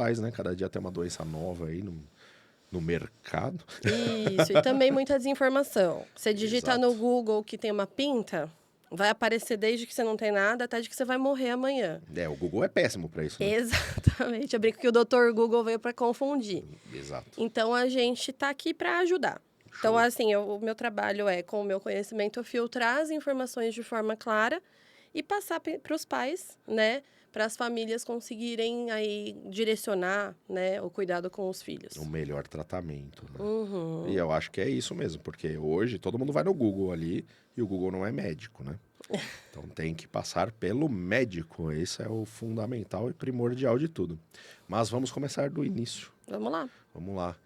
atuais, né? Cada dia tem uma doença nova aí no mercado. Isso, e também muita desinformação. Você digita no Exato. Google que tem uma pinta, vai aparecer desde que você não tem nada até de que você vai morrer amanhã. O Google é péssimo para isso, né? Exatamente. Eu brinco que o doutor Google veio para confundir. Exato. Então, a gente está aqui para ajudar. Então, Show. assim, o meu trabalho é, com o meu conhecimento, filtrar as informações de forma clara e passar para os pais, né? Para as famílias conseguirem aí direcionar, né, o cuidado com os filhos. O melhor tratamento, né? Uhum. E eu acho que é isso mesmo, porque hoje todo mundo vai no Google ali e o Google não é médico, né? Então tem que passar pelo médico. Esse é o fundamental e primordial de tudo. Mas vamos começar do início. Vamos lá. Vamos lá.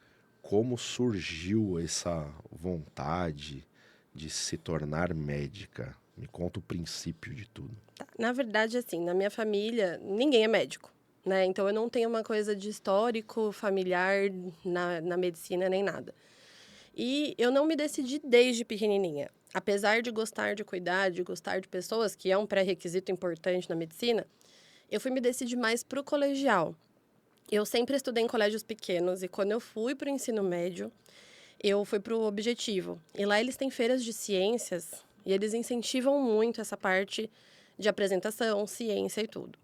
Como surgiu essa vontade de se tornar médica? Me conta o princípio de tudo. Tá. Na verdade, assim, na minha família, ninguém é médico, né? Então, eu não tenho uma coisa de histórico familiar na medicina nem nada. E eu não me decidi desde pequenininha. Apesar de gostar de cuidar, de gostar de pessoas, que é um pré-requisito importante na medicina, eu fui me decidir mais para o colegial. Eu sempre estudei em colégios pequenos e quando eu fui para o ensino médio, eu fui para o Objetivo. E lá eles têm feiras de ciências e eles incentivam muito essa parte de apresentação, ciência e tudo.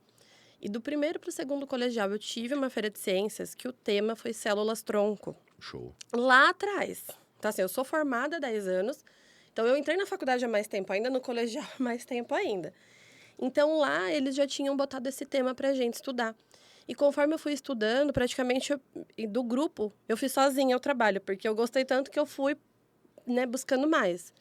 E do primeiro para o segundo colegial eu tive uma feira de ciências que o tema foi células-tronco. Show. Lá atrás. Então, assim, eu sou formada há 10 anos, então eu entrei na faculdade há mais tempo ainda, no colegial há mais tempo ainda. Então, lá eles já tinham botado esse tema pra gente estudar. E conforme eu fui estudando, praticamente do grupo, eu fiz sozinha o trabalho, porque eu gostei tanto que eu fui, né, buscando mais.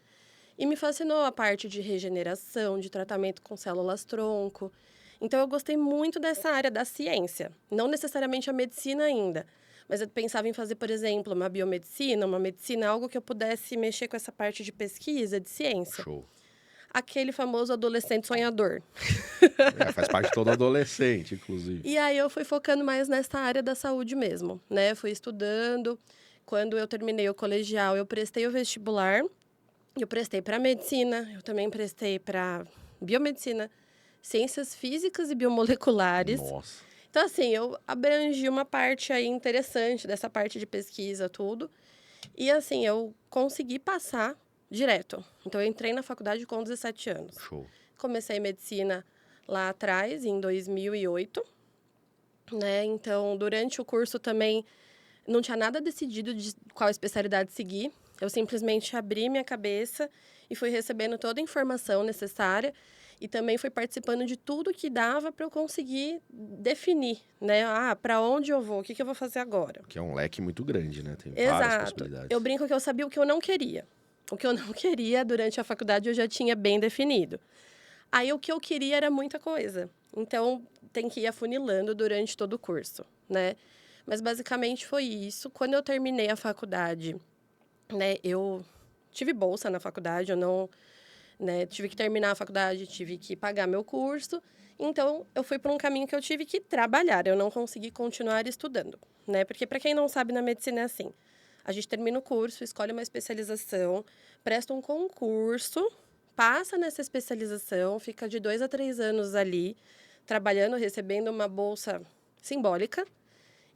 E me fascinou a parte de regeneração, de tratamento com células-tronco. Então, eu gostei muito dessa área da ciência. Não necessariamente a medicina ainda, mas eu pensava em fazer, por exemplo, uma biomedicina, uma medicina, algo que eu pudesse mexer com essa parte de pesquisa, de ciência. Show. Aquele famoso adolescente sonhador. Faz parte de todo adolescente, inclusive. E aí eu fui focando mais nessa área da saúde mesmo, né? Fui estudando. Quando eu terminei o colegial, eu prestei o vestibular. Eu prestei para medicina, eu também prestei para biomedicina, ciências físicas e biomoleculares. Nossa. Então, assim, eu abrangi uma parte aí interessante dessa parte de pesquisa, tudo. E, assim, eu consegui passar direto. Então, eu entrei na faculdade com 17 anos. Show. Comecei medicina lá atrás, em 2008, né? Então, durante o curso também não tinha nada decidido de qual especialidade seguir. Eu simplesmente abri minha cabeça e fui recebendo toda a informação necessária e também fui participando de tudo que dava para eu conseguir definir, né? Para onde eu vou? O que eu vou fazer agora? Que é um leque muito grande, né? Tem várias Exato. possibilidades. Eu brinco que eu sabia o que eu não queria. O que eu não queria durante a faculdade eu já tinha bem definido. Aí o que eu queria era muita coisa. Então tem que ir afunilando durante todo o curso, né? Mas basicamente foi isso. Quando eu terminei a faculdade, né, eu tive bolsa na faculdade, eu não, né, tive que terminar a faculdade, tive que pagar meu curso. Então eu fui para um caminho que eu tive que trabalhar, eu não consegui continuar estudando, né? Porque para quem não sabe, na medicina é assim. A gente termina o curso, escolhe uma especialização, presta um concurso, passa nessa especialização, fica de 2 a 3 anos ali, trabalhando, recebendo uma bolsa simbólica.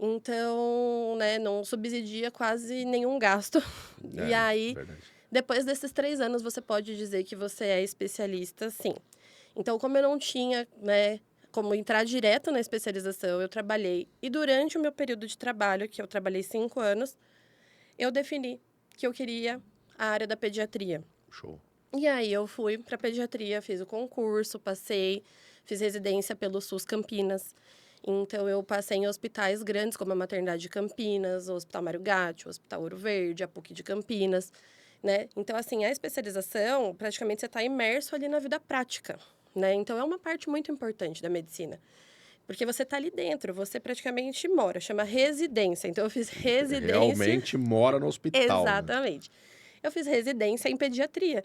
Então, né, não subsidia quase nenhum gasto. E aí, Verdade. depois desses 3 anos, você pode dizer que você é especialista, sim. Então, como eu não tinha, né, como entrar direto na especialização, eu trabalhei. E durante o meu período de trabalho, que eu trabalhei 5 anos, eu defini que eu queria a área da pediatria. Show. E aí eu fui para pediatria, fiz o concurso, passei, fiz residência pelo SUS Campinas. Então eu passei em hospitais grandes como a Maternidade de Campinas, o Hospital Mário Gatti, o Hospital Ouro Verde, a PUC de Campinas, né? Então assim, a especialização, praticamente você está imerso ali na vida prática, né? Então é uma parte muito importante da medicina. Porque você está ali dentro, você praticamente mora, chama residência. Então eu fiz residência. Realmente mora no hospital, né? Exatamente. Eu fiz residência em pediatria.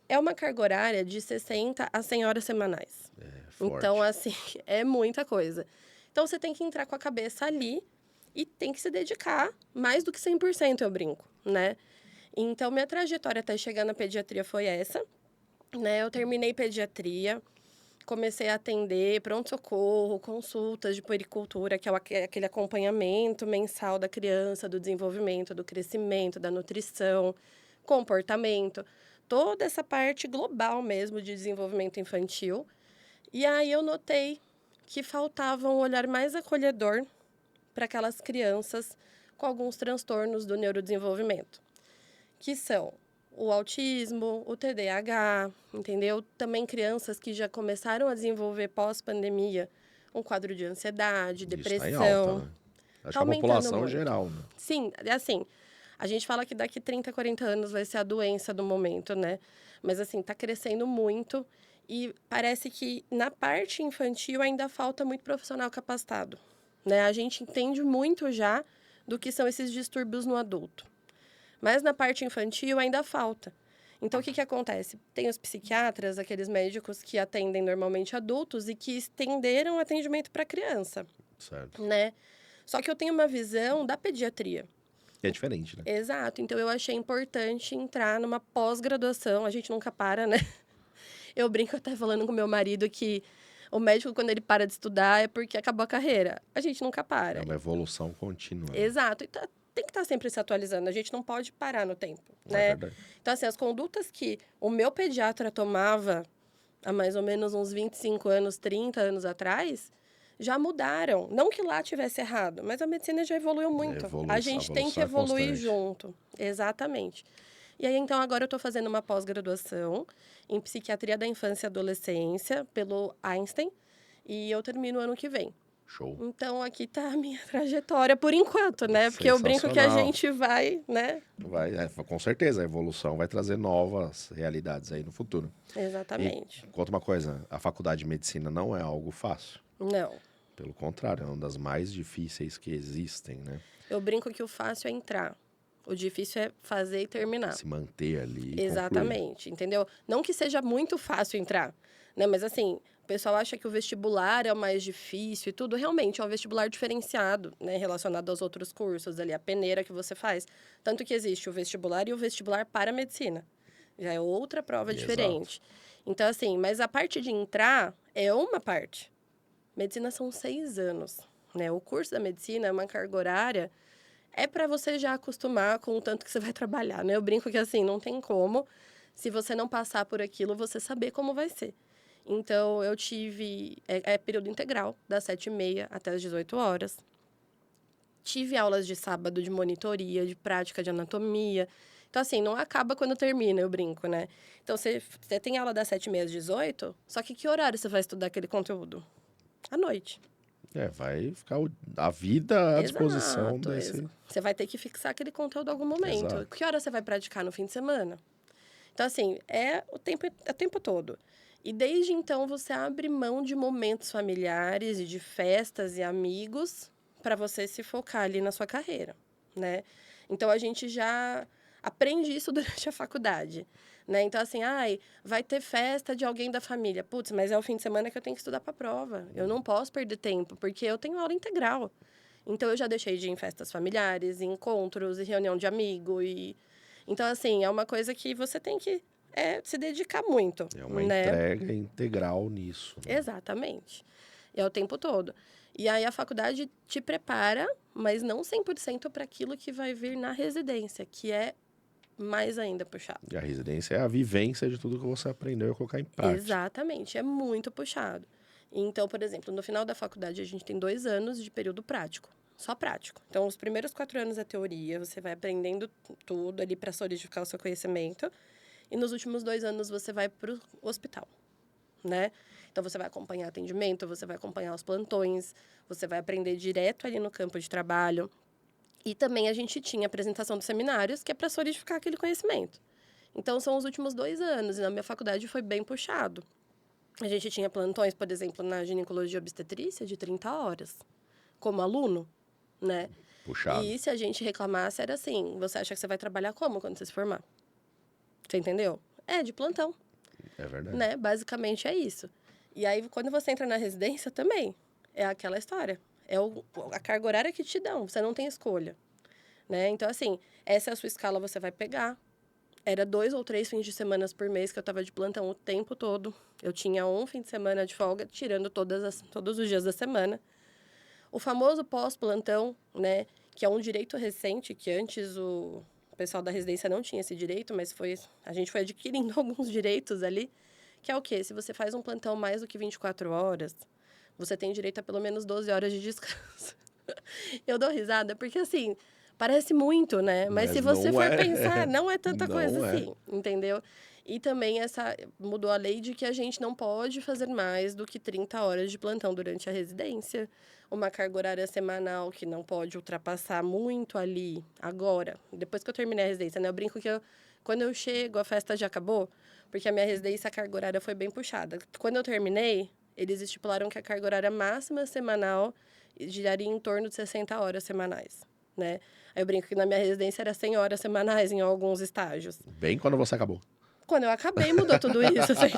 É uma carga horária de 60 a 100 horas semanais. Forte. Então, assim, é muita coisa. Então, você tem que entrar com a cabeça ali e tem que se dedicar mais do que 100%, eu brinco, né? Então, minha trajetória até chegar na pediatria foi essa, né? Eu terminei pediatria, comecei a atender pronto-socorro, consultas de puericultura, que é aquele acompanhamento mensal da criança, do desenvolvimento, do crescimento, da nutrição, comportamento, toda essa parte global mesmo de desenvolvimento infantil. E aí eu notei que faltava um olhar mais acolhedor para aquelas crianças com alguns transtornos do neurodesenvolvimento, que são o autismo, o TDAH, entendeu? Também crianças que já começaram a desenvolver pós-pandemia um quadro de ansiedade, Isso tá em depressão. alta, né? Acho Tá que a aumentando população muito. geral, né? Sim, é assim, a gente fala que daqui 30, 40 anos vai ser a doença do momento, né? Mas assim, tá crescendo muito e parece que na parte infantil ainda falta muito profissional capacitado, né? A gente entende muito já do que são esses distúrbios no adulto. Mas na parte infantil ainda falta. Então, o que acontece? Tem os psiquiatras, aqueles médicos que atendem normalmente adultos e que estenderam o atendimento para criança, Certo. né? Só que eu tenho uma visão da pediatria. É diferente, né? Exato. Então, eu achei importante entrar numa pós-graduação. A gente nunca para, né? Eu brinco até falando com meu marido que o médico, quando ele para de estudar, é porque acabou a carreira. A gente nunca para. É uma evolução contínua. Né? Exato. Então, tem que estar sempre se atualizando. A gente não pode parar no tempo, É né? verdade. Então, assim, as condutas que o meu pediatra tomava há mais ou menos uns 25 anos, 30 anos atrás, já mudaram. Não que lá tivesse errado, mas a medicina já evoluiu muito. A gente tem que evolução é evoluir constante. junto. Exatamente. E aí, então, agora eu estou fazendo uma pós-graduação em psiquiatria da infância e adolescência pelo Einstein e eu termino ano que vem. Show. Então, aqui tá a minha trajetória por enquanto, né? Porque eu brinco que a Sensacional. gente vai, né? Com certeza, a evolução vai trazer novas realidades aí no futuro. Exatamente. E conta uma coisa, a faculdade de medicina não é algo fácil. Não. Pelo contrário, é uma das mais difíceis que existem, né? Eu brinco que o fácil é entrar. O difícil é fazer e terminar. Se manter ali e Exatamente, entendeu? Não que seja muito fácil entrar, né? Mas assim, o pessoal acha que o vestibular é o mais difícil e tudo. Realmente, é um vestibular diferenciado, né? Relacionado aos outros cursos ali, a peneira que você faz. Tanto que existe o vestibular e o vestibular para a medicina. Já é outra prova Exato. diferente. Então, assim, mas a parte de entrar é uma parte. Medicina são 6 anos, né? O curso da medicina é uma carga horária, é para você já acostumar com o tanto que você vai trabalhar, né? Eu brinco que, assim, não tem como, se você não passar por aquilo, você saber como vai ser. Então, eu tive... É período integral, das 7h30 até as 18 horas. Tive aulas de sábado de monitoria, de prática de anatomia. Então, assim, não acaba quando termina, eu brinco, né? Então, você tem aula das 7h30 às 18, só que horário você vai estudar aquele conteúdo? À noite. vai ficar a vida à disposição Exato. desse... Você vai ter que fixar aquele conteúdo em algum momento. Exato. Que hora você vai praticar no fim de semana? Então, assim, é o tempo todo. E desde então, você abre mão de momentos familiares e de festas e amigos para você se focar ali na sua carreira, né? Então, a gente já aprende isso durante a faculdade, né? Então, assim, vai ter festa de alguém da família. Putz, mas é o fim de semana que eu tenho que estudar para a prova. Eu não posso perder tempo, porque eu tenho aula integral. Então, eu já deixei de ir em festas familiares, em encontros, e reunião de amigo. Então, assim, é uma coisa que você tem que se dedicar muito, É uma né? entrega integral nisso. Né? Exatamente. É o tempo todo. E aí, a faculdade te prepara, mas não 100% para aquilo que vai vir na residência, que é mais ainda puxado. E a residência é a vivência de tudo que você aprendeu e colocar em prática. Exatamente, é muito puxado. Então, por exemplo, no final da faculdade a gente tem 2 anos de período prático, só prático. Então, os primeiros 4 anos é teoria, você vai aprendendo tudo ali para solidificar o seu conhecimento. E nos últimos 2 anos você vai para o hospital, né? Então, você vai acompanhar atendimento, você vai acompanhar os plantões, você vai aprender direto ali no campo de trabalho. E também a gente tinha a apresentação dos seminários, que é para solidificar aquele conhecimento. Então, são os últimos 2 anos, e na minha faculdade foi bem puxado. A gente tinha plantões, por exemplo, na ginecologia e obstetrícia, de 30 horas, como aluno, né? Puxado. E se a gente reclamasse, era assim, você acha que você vai trabalhar como quando você se formar? Você entendeu? É, de plantão. É verdade. Né? Basicamente é isso. E aí, quando você entra na residência, também é aquela história. É a carga horária que te dão, você não tem escolha. Né? Então, assim, essa é a sua escala, você vai pegar. Era 2 ou 3 fins de semana por mês que eu estava de plantão o tempo todo. Eu tinha um fim de semana de folga, tirando todos os dias da semana. O famoso pós-plantão, né? Que é um direito recente, que antes o pessoal da residência não tinha esse direito, mas a gente foi adquirindo alguns direitos ali. Que é o quê? Se você faz um plantão mais do que 24 horas, você tem direito a pelo menos 12 horas de descanso. Eu dou risada porque, assim, parece muito, né? Mas se você não for é. pensar, não é tanta coisa Não é. assim, entendeu? E também mudou a lei de que a gente não pode fazer mais do que 30 horas de plantão durante a residência. Uma carga horária semanal que não pode ultrapassar muito ali, agora, depois que eu terminei a residência, né? Eu brinco que quando eu chego, a festa já acabou, porque a minha residência, a carga horária foi bem puxada. Quando eu terminei, eles estipularam que a carga horária máxima semanal giraria em torno de 60 horas semanais, né? Aí eu brinco que na minha residência era 100 horas semanais em alguns estágios. Bem quando você acabou. Quando eu acabei, mudou tudo isso. Assim.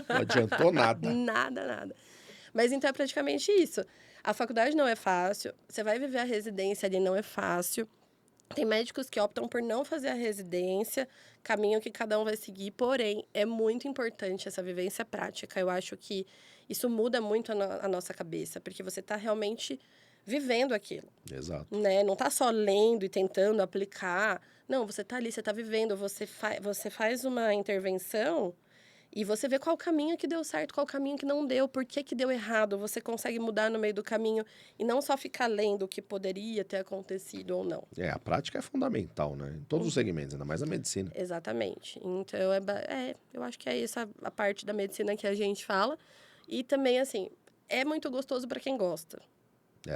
Não adiantou nada. Nada. Mas então é praticamente isso. A faculdade não é fácil, você vai viver a residência ali, não é fácil. Tem médicos que optam por não fazer a residência, caminho que cada um vai seguir, porém, é muito importante essa vivência prática. Eu acho que isso muda muito a nossa cabeça, porque você está realmente vivendo aquilo. Exato. Né? Não está só lendo e tentando aplicar. Não, você está ali, você está vivendo, você faz uma intervenção e você vê qual caminho que deu certo, qual caminho que não deu, por que deu errado. Você consegue mudar no meio do caminho e não só ficar lendo o que poderia ter acontecido ou não. A prática é fundamental, né? Em todos os segmentos, ainda mais na medicina. Exatamente. Então, eu acho que é essa a parte da medicina que a gente fala. E também, assim, é muito gostoso para quem gosta.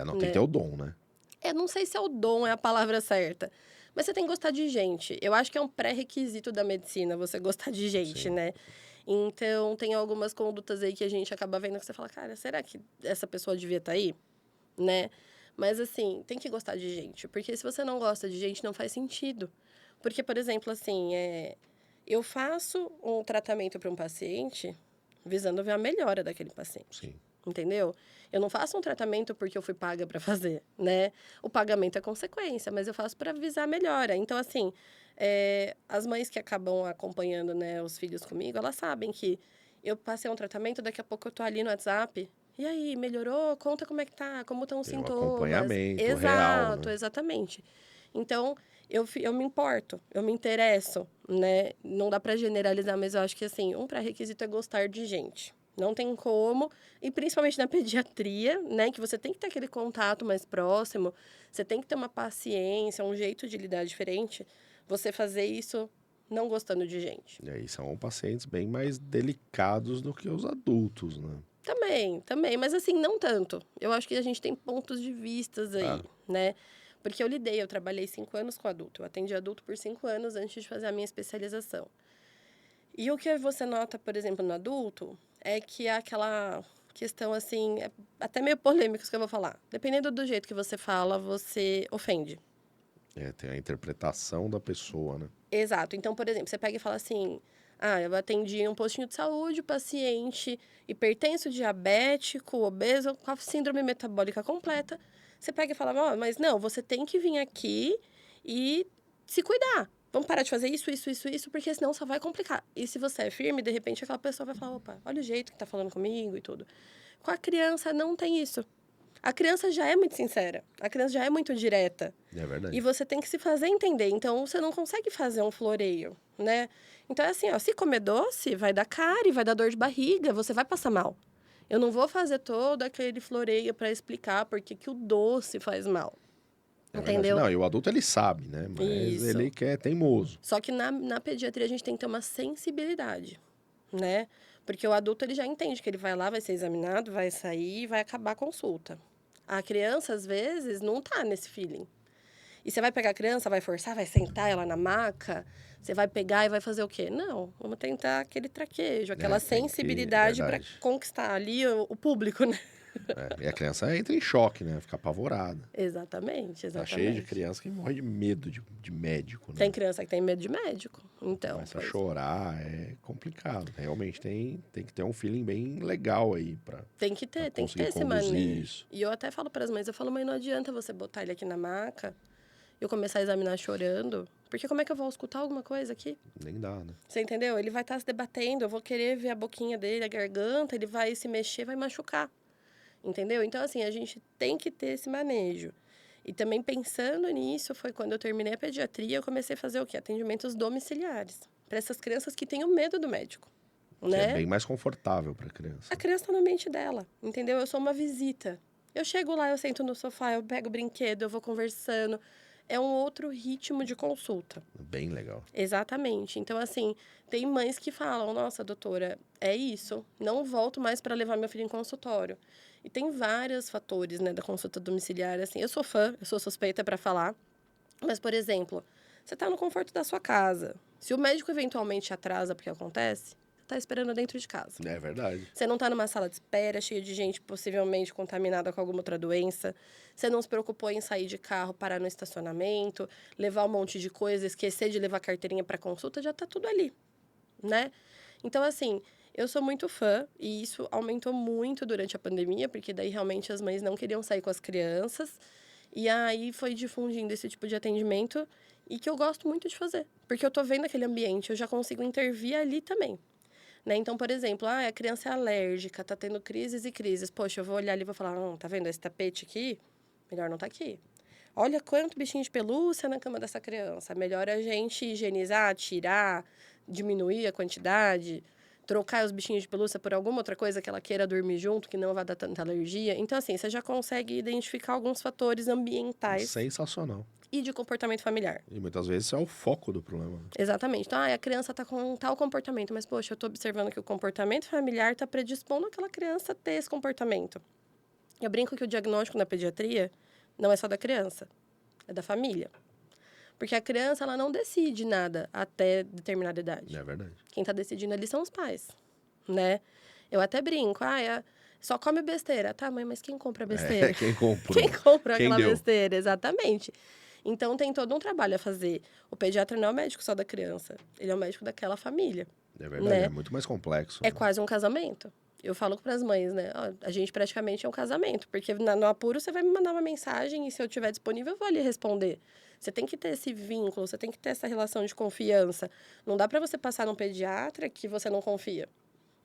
Não tem que ter o dom, né? Eu não sei se é o dom é a palavra certa, mas você tem que gostar de gente. Eu acho que é um pré-requisito da medicina você gostar de gente, Sim. né? Então, tem algumas condutas aí que a gente acaba vendo que você fala, cara, será que essa pessoa devia estar aí? Né? Mas, assim, tem que gostar de gente. Porque se você não gosta de gente, não faz sentido. Porque, por exemplo, assim, eu faço um tratamento para um paciente visando ver a melhora daquele paciente. Sim. Entendeu? Eu não faço um tratamento porque eu fui paga para fazer, né? O pagamento é consequência, mas eu faço para visar a melhora. Então, assim, as mães que acabam acompanhando, né, os filhos comigo, elas sabem que eu passei um tratamento, daqui a pouco eu tô ali no WhatsApp. E aí, melhorou? Conta como é que tá, como estão os Tem um sintomas. acompanhamento Exato, real, né? exatamente. Então, eu me importo, eu me interesso, né? Não dá para generalizar, mas eu acho que, assim, um pré-requisito é gostar de gente. Não tem como, e principalmente na pediatria, né, que você tem que ter aquele contato mais próximo, você tem que ter uma paciência, um jeito de lidar diferente, você fazer isso não gostando de gente. E aí são pacientes bem mais delicados do que os adultos, né? Também, mas assim, não tanto. Eu acho que a gente tem pontos de vistas aí, né? Porque eu trabalhei 5 anos com adulto, eu atendi adulto por 5 anos antes de fazer a minha especialização. E o que você nota, por exemplo, no adulto, é que há aquela questão, assim, até meio polêmica que eu vou falar. Dependendo do jeito que você fala, você ofende. Tem a interpretação da pessoa, né? Exato. Então, por exemplo, você pega e fala assim, eu atendi um postinho de saúde, paciente hipertenso, diabético, obeso, com a síndrome metabólica completa. Você pega e fala, mas não, você tem que vir aqui e se cuidar. Vamos parar de fazer isso, porque senão só vai complicar. E se você é firme, de repente aquela pessoa vai falar, opa, olha o jeito que tá falando comigo e tudo. Com a criança não tem isso. A criança já é muito sincera, a criança já é muito direta. É verdade. E você tem que se fazer entender, então você não consegue fazer um floreio, né? Então é assim, se comer doce, vai dar cárie, vai dar dor de barriga, você vai passar mal. Eu não vou fazer todo aquele floreio para explicar por que o doce faz mal. Entendeu? Não, e o adulto ele sabe, né? Mas Isso. ele quer teimoso. Só que na pediatria a gente tem que ter uma sensibilidade, né? Porque o adulto ele já entende que ele vai lá, vai ser examinado, vai sair e vai acabar a consulta. A criança, às vezes, não tá nesse feeling. E você vai pegar a criança, vai forçar, vai sentar ela na maca, você vai pegar e vai fazer o quê? Não, vamos tentar aquele traquejo, aquela sensibilidade para conquistar ali o público, né? E a criança entra em choque, né? Fica apavorada. Exatamente. Tá cheio de criança que morre de medo de médico, né? Tem criança que tem medo de médico, então. Começa a chorar, é complicado. Realmente tem que ter um feeling bem legal aí pra Tem que ter esse manejo. E eu até falo para as mães, mãe, não adianta você botar ele aqui na maca, eu começar a examinar chorando, Porque como é que eu vou escutar alguma coisa aqui? Nem dá, né? Você entendeu? Ele vai estar se debatendo, eu vou querer ver a boquinha dele, a garganta, ele vai se mexer, vai machucar. Entendeu? Então, assim, a gente tem que ter esse manejo. E também pensando nisso, foi quando eu terminei a pediatria, eu comecei a fazer o quê? Atendimentos domiciliares. Para essas crianças que têm o medo do médico, Que é né? bem mais confortável para criança. A criança está no ambiente dela, entendeu? Eu sou uma visita. Eu chego lá, eu sento no sofá, eu pego o brinquedo, eu vou conversando. É um outro ritmo de consulta. Bem legal. Exatamente. Então, assim, tem mães que falam: nossa, doutora, é isso, não volto mais para levar meu filho em consultório. E tem vários fatores, né, da consulta domiciliar. Assim, eu sou fã, eu sou suspeita para falar. Mas, por exemplo, você está no conforto da sua casa. Se o médico eventualmente atrasa, porque acontece, você está esperando dentro de casa. É verdade. Você não está numa sala de espera cheia de gente possivelmente contaminada com alguma outra doença. Você não se preocupou em sair de carro, parar no estacionamento, levar um monte de coisa, esquecer de levar carteirinha para consulta, já está tudo ali, né? Então, assim, eu sou muito fã e isso aumentou muito durante a pandemia, porque daí realmente as mães não queriam sair com as crianças. E aí foi difundindo esse tipo de atendimento e que eu gosto muito de fazer, porque eu tô vendo aquele ambiente, eu já consigo intervir ali também. Né? Então, por exemplo, a criança é alérgica, tá tendo crises e crises. Poxa, eu vou olhar ali e vou falar, tá vendo esse tapete aqui? Melhor não tá aqui. Olha quanto bichinho de pelúcia na cama dessa criança. Melhor a gente higienizar, tirar, diminuir a quantidade, trocar os bichinhos de pelúcia por alguma outra coisa que ela queira dormir junto, que não vai dar tanta alergia. Então, assim, você já consegue identificar alguns fatores ambientais Sensacional. e de comportamento familiar. E muitas vezes isso é o foco do problema. Né? Exatamente. Então, a criança está com tal comportamento, mas, poxa, eu estou observando que o comportamento familiar está predispondo aquela criança a ter esse comportamento. Eu brinco que o diagnóstico na pediatria não é só da criança, é da família. Porque a criança, ela não decide nada até determinada idade. É verdade. Quem está decidindo ali são os pais, né? Eu até brinco, só come besteira. Tá, mãe, mas quem compra besteira? Quem comprou? Quem compra Quem aquela deu? besteira? Exatamente. Então, tem todo um trabalho a fazer. O pediatra não é o médico só da criança. Ele é o médico daquela família. É verdade, né? é muito mais complexo. É né? quase um casamento. Eu falo para as mães, né? Ó, a gente praticamente é um casamento. Porque no apuro você vai me mandar uma mensagem e se eu estiver disponível, eu vou ali responder. Você tem que ter esse vínculo, você tem que ter essa relação de confiança. Não dá para você passar num pediatra que você não confia.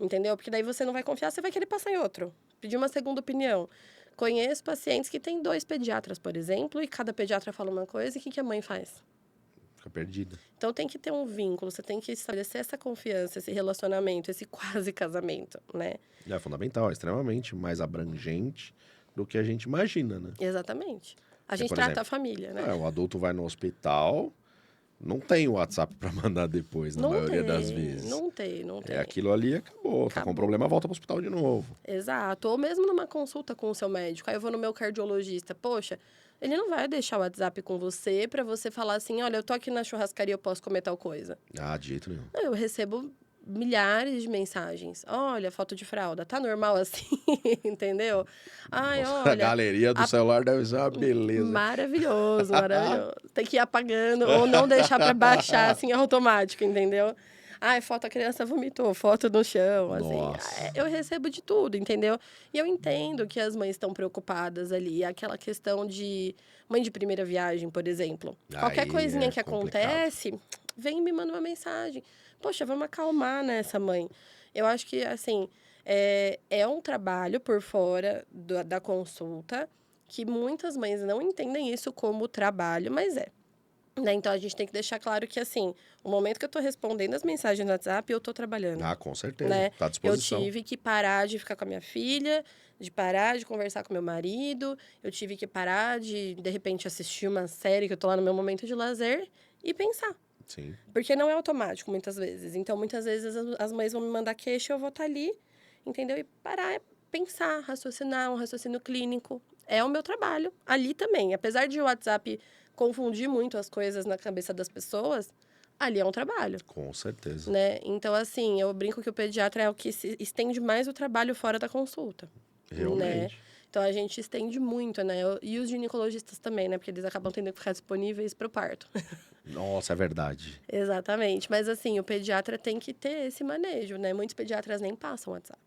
Entendeu? Porque daí você não vai confiar, você vai querer passar em outro. Pedir uma segunda opinião. Conheço pacientes que têm 2 pediatras, por exemplo, e cada pediatra fala uma coisa, e o que a mãe faz? Fica perdida. Então, tem que ter um vínculo, você tem que estabelecer essa confiança, esse relacionamento, esse quase casamento, né? É fundamental, é extremamente mais abrangente do que a gente imagina, né? Exatamente. A Porque, gente por trata exemplo, a família, né? o adulto vai no hospital, não tem o WhatsApp para mandar depois, na maioria das vezes. Não tem. É aquilo ali e acabou. Tá com problema, volta pro hospital de novo. Exato. Ou mesmo numa consulta com o seu médico. Aí eu vou no meu cardiologista. Poxa, ele não vai deixar o WhatsApp com você para você falar assim, olha, eu tô aqui na churrascaria, eu posso comer tal coisa. Ah, de jeito nenhum. Não, eu recebo milhares de mensagens. Olha, foto de fralda, tá normal assim? Entendeu? Ai, Nossa, a olha... galeria do celular deve ser uma beleza. Maravilhoso, maravilhoso. Tem que ir apagando ou não deixar para baixar assim automático, entendeu? Ai, foto a criança vomitou, foto no chão, assim. Nossa. Eu recebo de tudo, entendeu? E eu entendo que as mães estão preocupadas ali. Aquela questão de mãe de primeira viagem, por exemplo. Qualquer Aí coisinha é que complicado. acontece, vem e me manda uma mensagem. Poxa, vamos acalmar nessa mãe. Eu acho que, assim, é um trabalho por fora da consulta que muitas mães não entendem isso como trabalho, mas é. Né? Então, a gente tem que deixar claro que, assim, o momento que eu tô respondendo as mensagens no WhatsApp, eu tô trabalhando. Ah, com certeza. Né? Tá à Eu disposição. tive que parar de ficar com a minha filha, de parar de conversar com meu marido, eu tive que parar de repente, assistir uma série que eu tô lá no meu momento de lazer e pensar. Sim. Porque não é automático, muitas vezes. Então, muitas vezes, as mães vão me mandar queixa, eu vou estar ali, entendeu? E parar, pensar, raciocinar, um raciocínio clínico. É o meu trabalho, ali também. Apesar de o WhatsApp confundir muito as coisas na cabeça das pessoas, ali é um trabalho. Com certeza. Né? Então, assim, eu brinco que o pediatra é o que se estende mais o trabalho fora da consulta. Realmente. Né? Então, a gente estende muito, né? E os ginecologistas também, né? Porque eles acabam tendo que ficar disponíveis para o parto. Nossa, é verdade. Exatamente. Mas, assim, o pediatra tem que ter esse manejo, né? Muitos pediatras nem passam WhatsApp.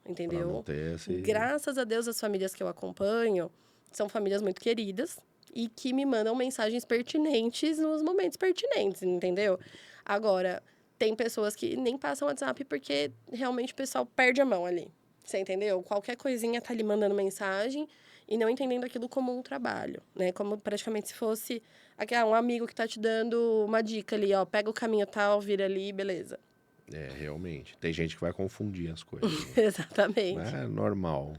Entendeu? Pra não ter esse... Graças a Deus, as famílias que eu acompanho são famílias muito queridas, e que me mandam mensagens pertinentes nos momentos pertinentes, entendeu? Agora, tem pessoas que nem passam WhatsApp porque realmente o pessoal perde a mão ali. Você entendeu? Qualquer coisinha tá ali mandando mensagem e não entendendo aquilo como um trabalho, né? Como praticamente se fosse um amigo que tá te dando uma dica ali, ó, pega o caminho tal, vira ali, beleza. Realmente. Tem gente que vai confundir as coisas, né? Não Exatamente. é normal.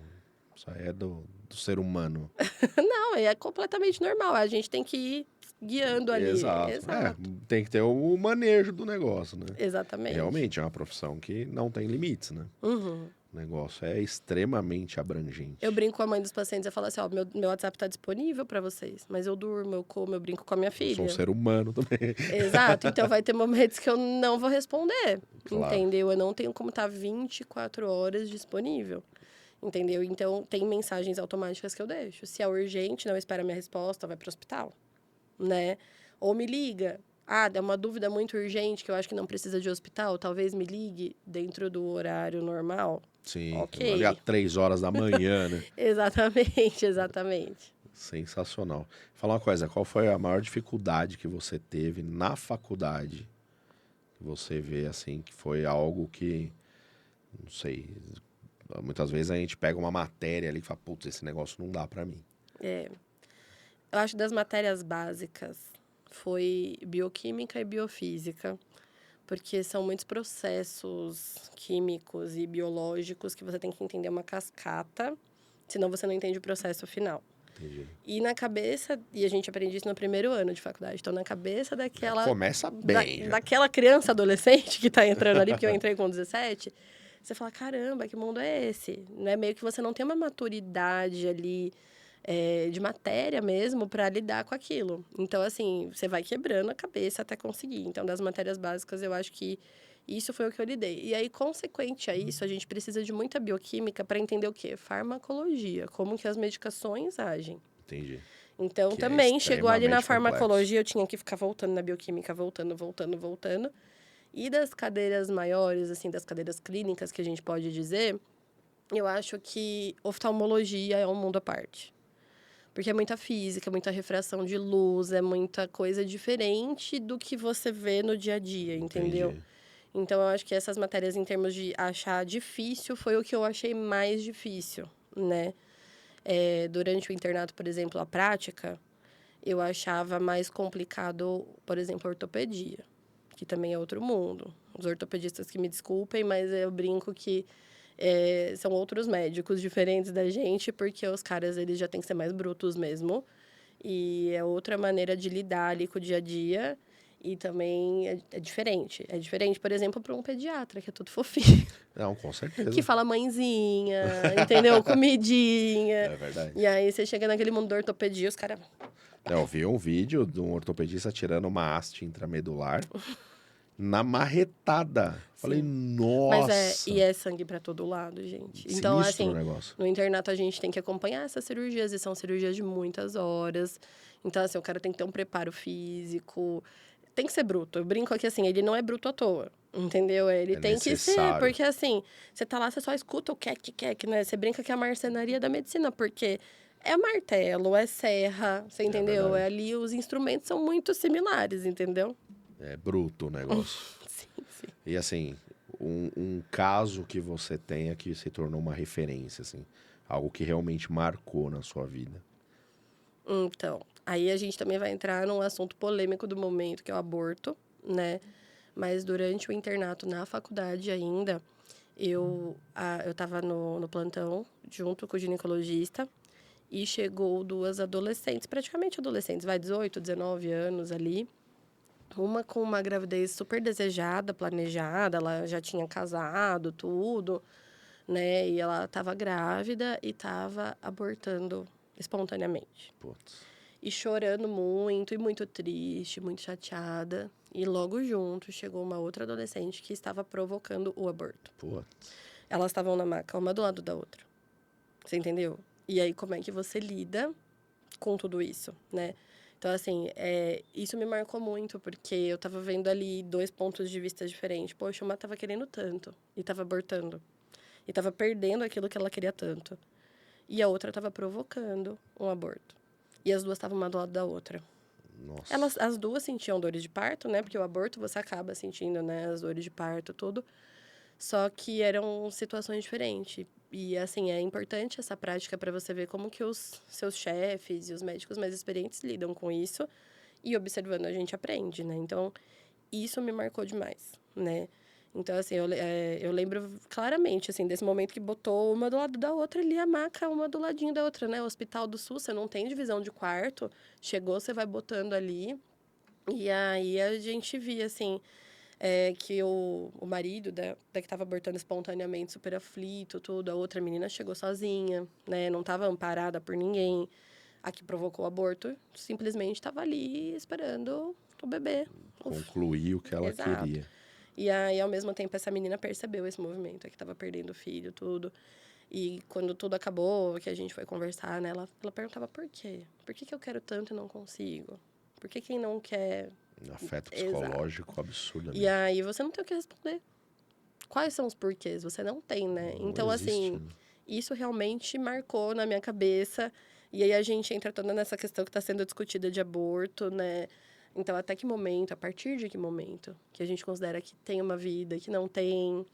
Isso aí é do ser humano. Não, é completamente normal. A gente tem que ir guiando ali. Exato. Exato. Tem que ter o manejo do negócio, né? Exatamente. Realmente é uma profissão que não tem limites, né? Uhum. O negócio é extremamente Eu abrangente. brinco com a mãe dos pacientes, eu falo assim, ó, meu WhatsApp tá disponível para vocês, mas eu durmo, eu como, eu brinco com a minha Eu sou um filha. ser humano também. Exato, então vai ter momentos que eu não vou responder, Claro. entendeu? Eu não tenho como estar 24 horas disponível, entendeu? Então, tem mensagens automáticas que eu deixo. Se é urgente, não espera a minha resposta, vai pro hospital, né? Ou me liga. Ah, é uma dúvida muito urgente que eu acho que não precisa de hospital, talvez me ligue dentro do horário normal. Sim, eu vou ligar Ok. 3 horas da manhã, né? Exatamente, exatamente. Sensacional. Fala uma coisa, qual foi a maior dificuldade que você teve na faculdade? Que você vê assim que foi algo que, não sei, muitas vezes a gente pega uma matéria ali e fala, putz, esse negócio não dá pra mim. É, eu acho das matérias básicas foi bioquímica e biofísica, porque são muitos processos químicos e biológicos que você tem que entender uma cascata, senão você não entende o processo final. Entendi. E na cabeça, e a gente aprende isso no primeiro ano de faculdade, então na cabeça Já daquela, começa bem, já. daquela criança adolescente que está entrando ali, porque eu entrei com 17, você fala, caramba, que mundo é esse? Né? Meio que você não tem uma maturidade ali de matéria mesmo para lidar com aquilo. Então, assim, você vai quebrando a cabeça até conseguir. Então, das matérias básicas, eu acho que isso foi o que eu lidei. E aí, consequente a isso, a gente precisa de muita bioquímica para entender o quê? Farmacologia, como que as medicações agem. Entendi. Então, Que é também chegou ali na extremamente complexo. farmacologia, eu tinha que ficar voltando na bioquímica, voltando. E das cadeiras maiores, assim, das cadeiras clínicas que a gente pode dizer, eu acho que oftalmologia é um mundo à parte. Porque é muita física, muita refração de luz, é muita coisa diferente do que você vê no dia a dia, entendeu? Entendi. Então, eu acho que essas matérias, em termos de achar difícil, foi o que eu achei mais difícil, né? Durante o internato, por exemplo, a prática, eu achava mais complicado, por exemplo, a ortopedia, que também é outro mundo. Os ortopedistas que me desculpem, mas eu brinco que são outros médicos diferentes da gente, porque os caras eles já têm que ser mais brutos mesmo. E é outra maneira de lidar ali com o dia a dia. E também é diferente. É diferente, por exemplo, para um pediatra, que é tudo fofinho. Não, com Que certeza. fala mãezinha, entendeu? Comidinha. É verdade. E aí você chega naquele mundo da ortopedia, os caras. Eu vi um vídeo de um ortopedista tirando uma haste intramedular na marretada. Falei, Mas nossa, é sangue para todo lado, gente. Então, sinistro o assim, negócio. no internato a gente tem que acompanhar essas cirurgias, e são cirurgias de muitas horas. Então, assim, o cara tem que ter um preparo físico. Tem que ser bruto. Eu brinco aqui assim, ele não é bruto à toa. Entendeu? Ele É tem que ser, necessário. porque assim, você tá lá, você só escuta o quec, né? Você brinca que é a marcenaria da medicina, porque é martelo, é serra, você É entendeu? É verdade. ali, os instrumentos são muito similares, entendeu? É bruto o negócio. Sim, sim. E assim, um caso que você tenha que se tornou uma referência, assim, algo que realmente marcou na sua vida. Então, aí a gente também vai entrar num assunto polêmico do momento, que é o aborto, né? Mas durante o internato na faculdade ainda, eu tava no plantão junto com o ginecologista e chegou duas adolescentes, praticamente adolescentes, vai 18, 19 anos ali. Uma com uma gravidez super desejada, planejada, ela já tinha casado, tudo, né? E ela estava grávida e estava abortando espontaneamente. Putz, E chorando muito, e muito triste, muito chateada. E logo junto chegou uma outra adolescente que estava provocando o aborto. putz. Elas estavam na maca, uma do lado da outra. Você entendeu? E aí, como é que você lida com tudo isso, né? Então, assim, isso me marcou muito, porque eu tava vendo ali dois pontos de vista diferentes. Poxa, uma tava querendo tanto e tava abortando. E tava perdendo aquilo que ela queria tanto. E a outra tava provocando um aborto. E as duas estavam uma do lado da outra. Nossa. As duas sentiam dores de parto, né? Porque o aborto você acaba sentindo, né? As dores de parto, tudo. Só que eram situações diferentes. E, assim, é importante essa prática para você ver como que os seus chefes e os médicos mais experientes lidam com isso. E observando a gente aprende, né? Então, isso me marcou demais, né? Então, assim, eu lembro claramente, assim, desse momento que botou uma do lado da outra ali, a maca, uma do ladinho da outra, né? O Hospital do SUS, você não tem divisão de quarto. Chegou, você vai botando ali. E aí a gente via, assim, que o marido da que estava abortando espontaneamente, super aflito, tudo. A outra menina chegou sozinha, né? Não estava amparada por ninguém. A que provocou o aborto simplesmente estava ali esperando o bebê. Concluir o que ela Exato. queria. E aí, ao mesmo tempo, essa menina percebeu esse movimento, que estava perdendo o filho, tudo. E quando tudo acabou, que a gente foi conversar, né? Ela perguntava por quê? Por que eu quero tanto e não consigo? Por que quem não quer... Afeto Exato. psicológico E absurdamente. aí, você não tem o que responder. Quais são os porquês? Você não tem, né? Não Então, existe, assim, né? isso realmente marcou na minha cabeça. E aí a gente entra toda nessa questão que está sendo discutida de aborto, né? Então, até que momento, a partir de que momento que a gente considera que tem uma vida, que não tem.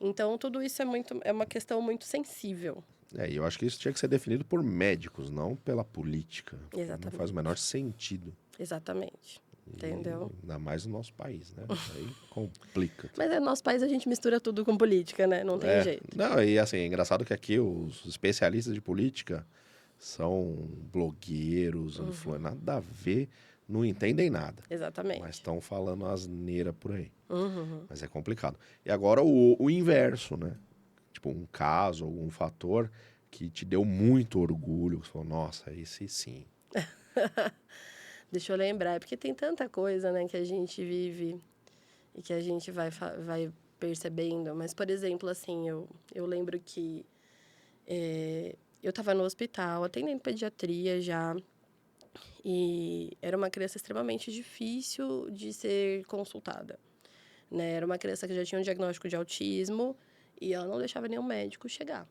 Então, tudo isso é uma questão muito sensível. E eu acho que isso tinha que ser definido por médicos, não pela política. Não faz o menor Exatamente. sentido. Exatamente. Entendeu? Ainda mais no nosso país, né? Aí complica. Mas no nosso país a gente mistura tudo com política, né? Não tem jeito. Não, e assim, é engraçado que aqui os especialistas de política são blogueiros, nada a ver, não entendem nada. Exatamente. Mas estão falando asneira por aí. Uhum. Mas é complicado. E agora o inverso, né? Tipo, um caso, algum fator que te deu muito orgulho. Você falou, nossa, esse sim. Deixa eu lembrar, porque tem tanta coisa, né, que a gente vive e que a gente vai percebendo. Mas, por exemplo, assim, eu lembro que eu estava no hospital, atendendo pediatria já, e era uma criança extremamente difícil de ser consultada, né? Era uma criança que já tinha um diagnóstico de autismo e ela não deixava nenhum médico chegar,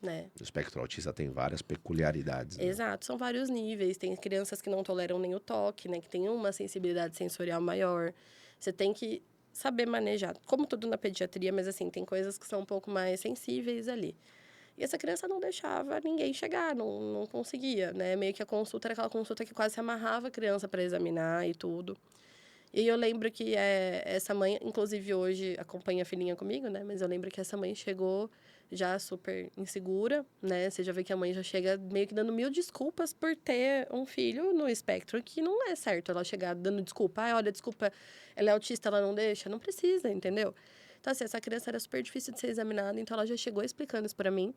né? O espectro autista tem várias peculiaridades, né? Exato, são vários níveis. Tem crianças que não toleram nem o toque, né? Que tem uma sensibilidade sensorial maior. Você tem que saber manejar, como tudo na pediatria, mas assim, tem coisas que são um pouco mais sensíveis ali. E essa criança não deixava ninguém chegar, não conseguia, né? Meio que a consulta era aquela consulta que quase se amarrava a criança para examinar e tudo. E eu lembro que essa mãe, inclusive hoje acompanha a filhinha comigo, né? Mas eu lembro que essa mãe chegou já super insegura, né? Você já vê que a mãe já chega meio que dando mil desculpas por ter um filho no espectro, que não é certo ela chegar dando desculpa. Ah, olha, desculpa, ela é autista, ela não deixa. Não precisa, entendeu? Então, assim, essa criança era super difícil de ser examinada, então ela já chegou explicando isso pra mim.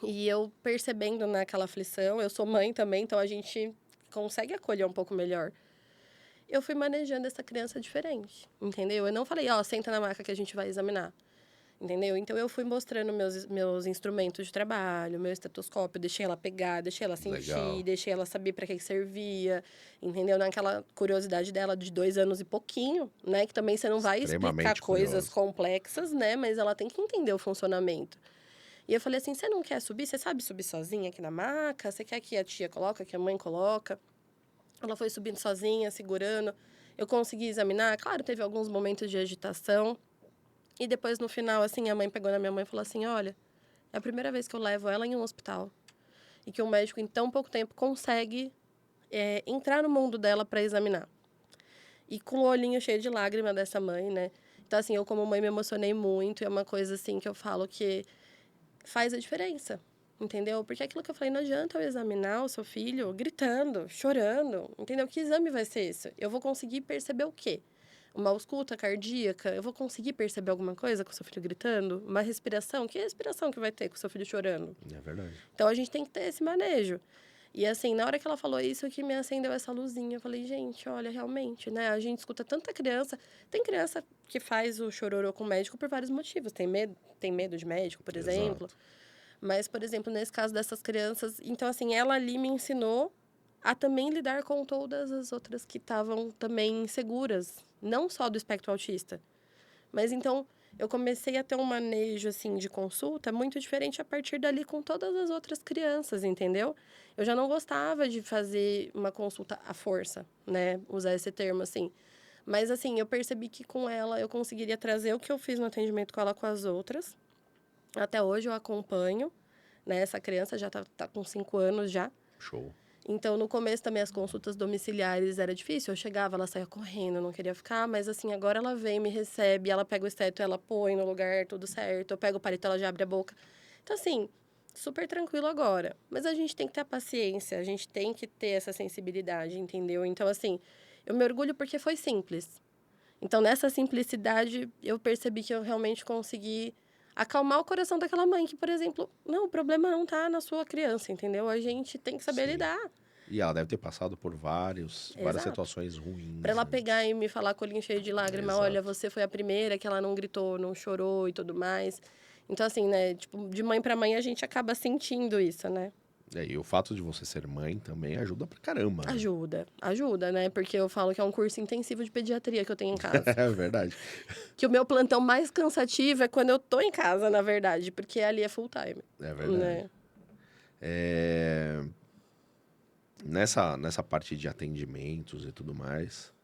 E eu percebendo naquela aflição, eu sou mãe também, então a gente consegue acolher um pouco melhor. Eu fui manejando essa criança diferente, entendeu? Eu não falei, ó, senta na maca que a gente vai examinar, entendeu? Então eu fui mostrando meus instrumentos de trabalho, meu estetoscópio, deixei ela pegar, deixei ela sentir, Legal. deixei ela saber para que servia, entendeu? Naquela curiosidade dela de 2 anos e pouquinho, né? Que também você não vai explicar Extremamente coisas curiosa. complexas, né? Mas ela tem que entender o funcionamento. E eu falei assim, você não quer subir? Você sabe subir sozinha aqui na maca? Você quer que a tia coloca, que a mãe coloca? Ela foi subindo sozinha, segurando. Eu consegui examinar. Claro, teve alguns momentos de agitação. E depois, no final, assim, a mãe pegou na minha mãe e falou assim, olha, é a primeira vez que eu levo ela em um hospital. E que um médico, em tão pouco tempo, consegue entrar no mundo dela para examinar. E com o olhinho cheio de lágrima dessa mãe, né? Então, assim, eu como mãe me emocionei muito. E é uma coisa, assim, que eu falo que faz a diferença, entendeu? Porque aquilo que eu falei, não adianta eu examinar o seu filho gritando, chorando, entendeu? Que exame vai ser esse? Eu vou conseguir perceber o quê? Uma ausculta cardíaca? Eu vou conseguir perceber alguma coisa com o seu filho gritando? Uma respiração? Que respiração que vai ter com o seu filho chorando? É verdade. Então, a gente tem que ter esse manejo. E, assim, na hora que ela falou isso, que me acendeu essa luzinha. Eu falei, gente, olha, realmente, né? A gente escuta tanta criança. Tem criança que faz o chororô com o médico por vários motivos. Tem medo de médico, por exemplo. Exato. Mas, por exemplo, nesse caso dessas crianças... Então, assim, ela ali me ensinou a também lidar com todas as outras que estavam também inseguras. Não só do espectro autista. Mas, então, eu comecei a ter um manejo, assim, de consulta muito diferente a partir dali com todas as outras crianças, entendeu? Eu já não gostava de fazer uma consulta à força, né? Usar esse termo, assim. Mas, assim, eu percebi que com ela eu conseguiria trazer o que eu fiz no atendimento com ela com as outras. Até hoje eu acompanho, né? Essa criança já tá com 5 anos já. Show. Então, no começo também as consultas domiciliares era difícil. Eu chegava, ela saía correndo, eu não queria ficar. Mas, assim, agora ela vem, me recebe, ela pega o esteto, ela põe no lugar, tudo certo. Eu pego o palito, ela já abre a boca. Então, assim, super tranquilo agora. Mas a gente tem que ter a paciência, a gente tem que ter essa sensibilidade, entendeu? Então, assim, eu me orgulho porque foi simples. Então, nessa simplicidade, eu percebi que eu realmente consegui acalmar o coração daquela mãe que, por exemplo, não, o problema não tá na sua criança, entendeu? A gente tem que saber Sim. lidar. E ela deve ter passado por várias Exato. situações ruins Para ela pegar antes. e me falar com o olhinho cheio de lágrima, olha, Exato. você foi a primeira que ela não gritou, não chorou e tudo mais. Então, assim, né, tipo, de mãe para mãe a gente acaba sentindo isso, né? E o fato de você ser mãe também ajuda pra caramba, né? Ajuda, né? Porque eu falo que é um curso intensivo de pediatria que eu tenho em casa. É verdade. Que o meu plantão mais cansativo é quando eu tô em casa, na verdade, porque ali é full time, É verdade. né? É, nessa parte de atendimentos e tudo mais,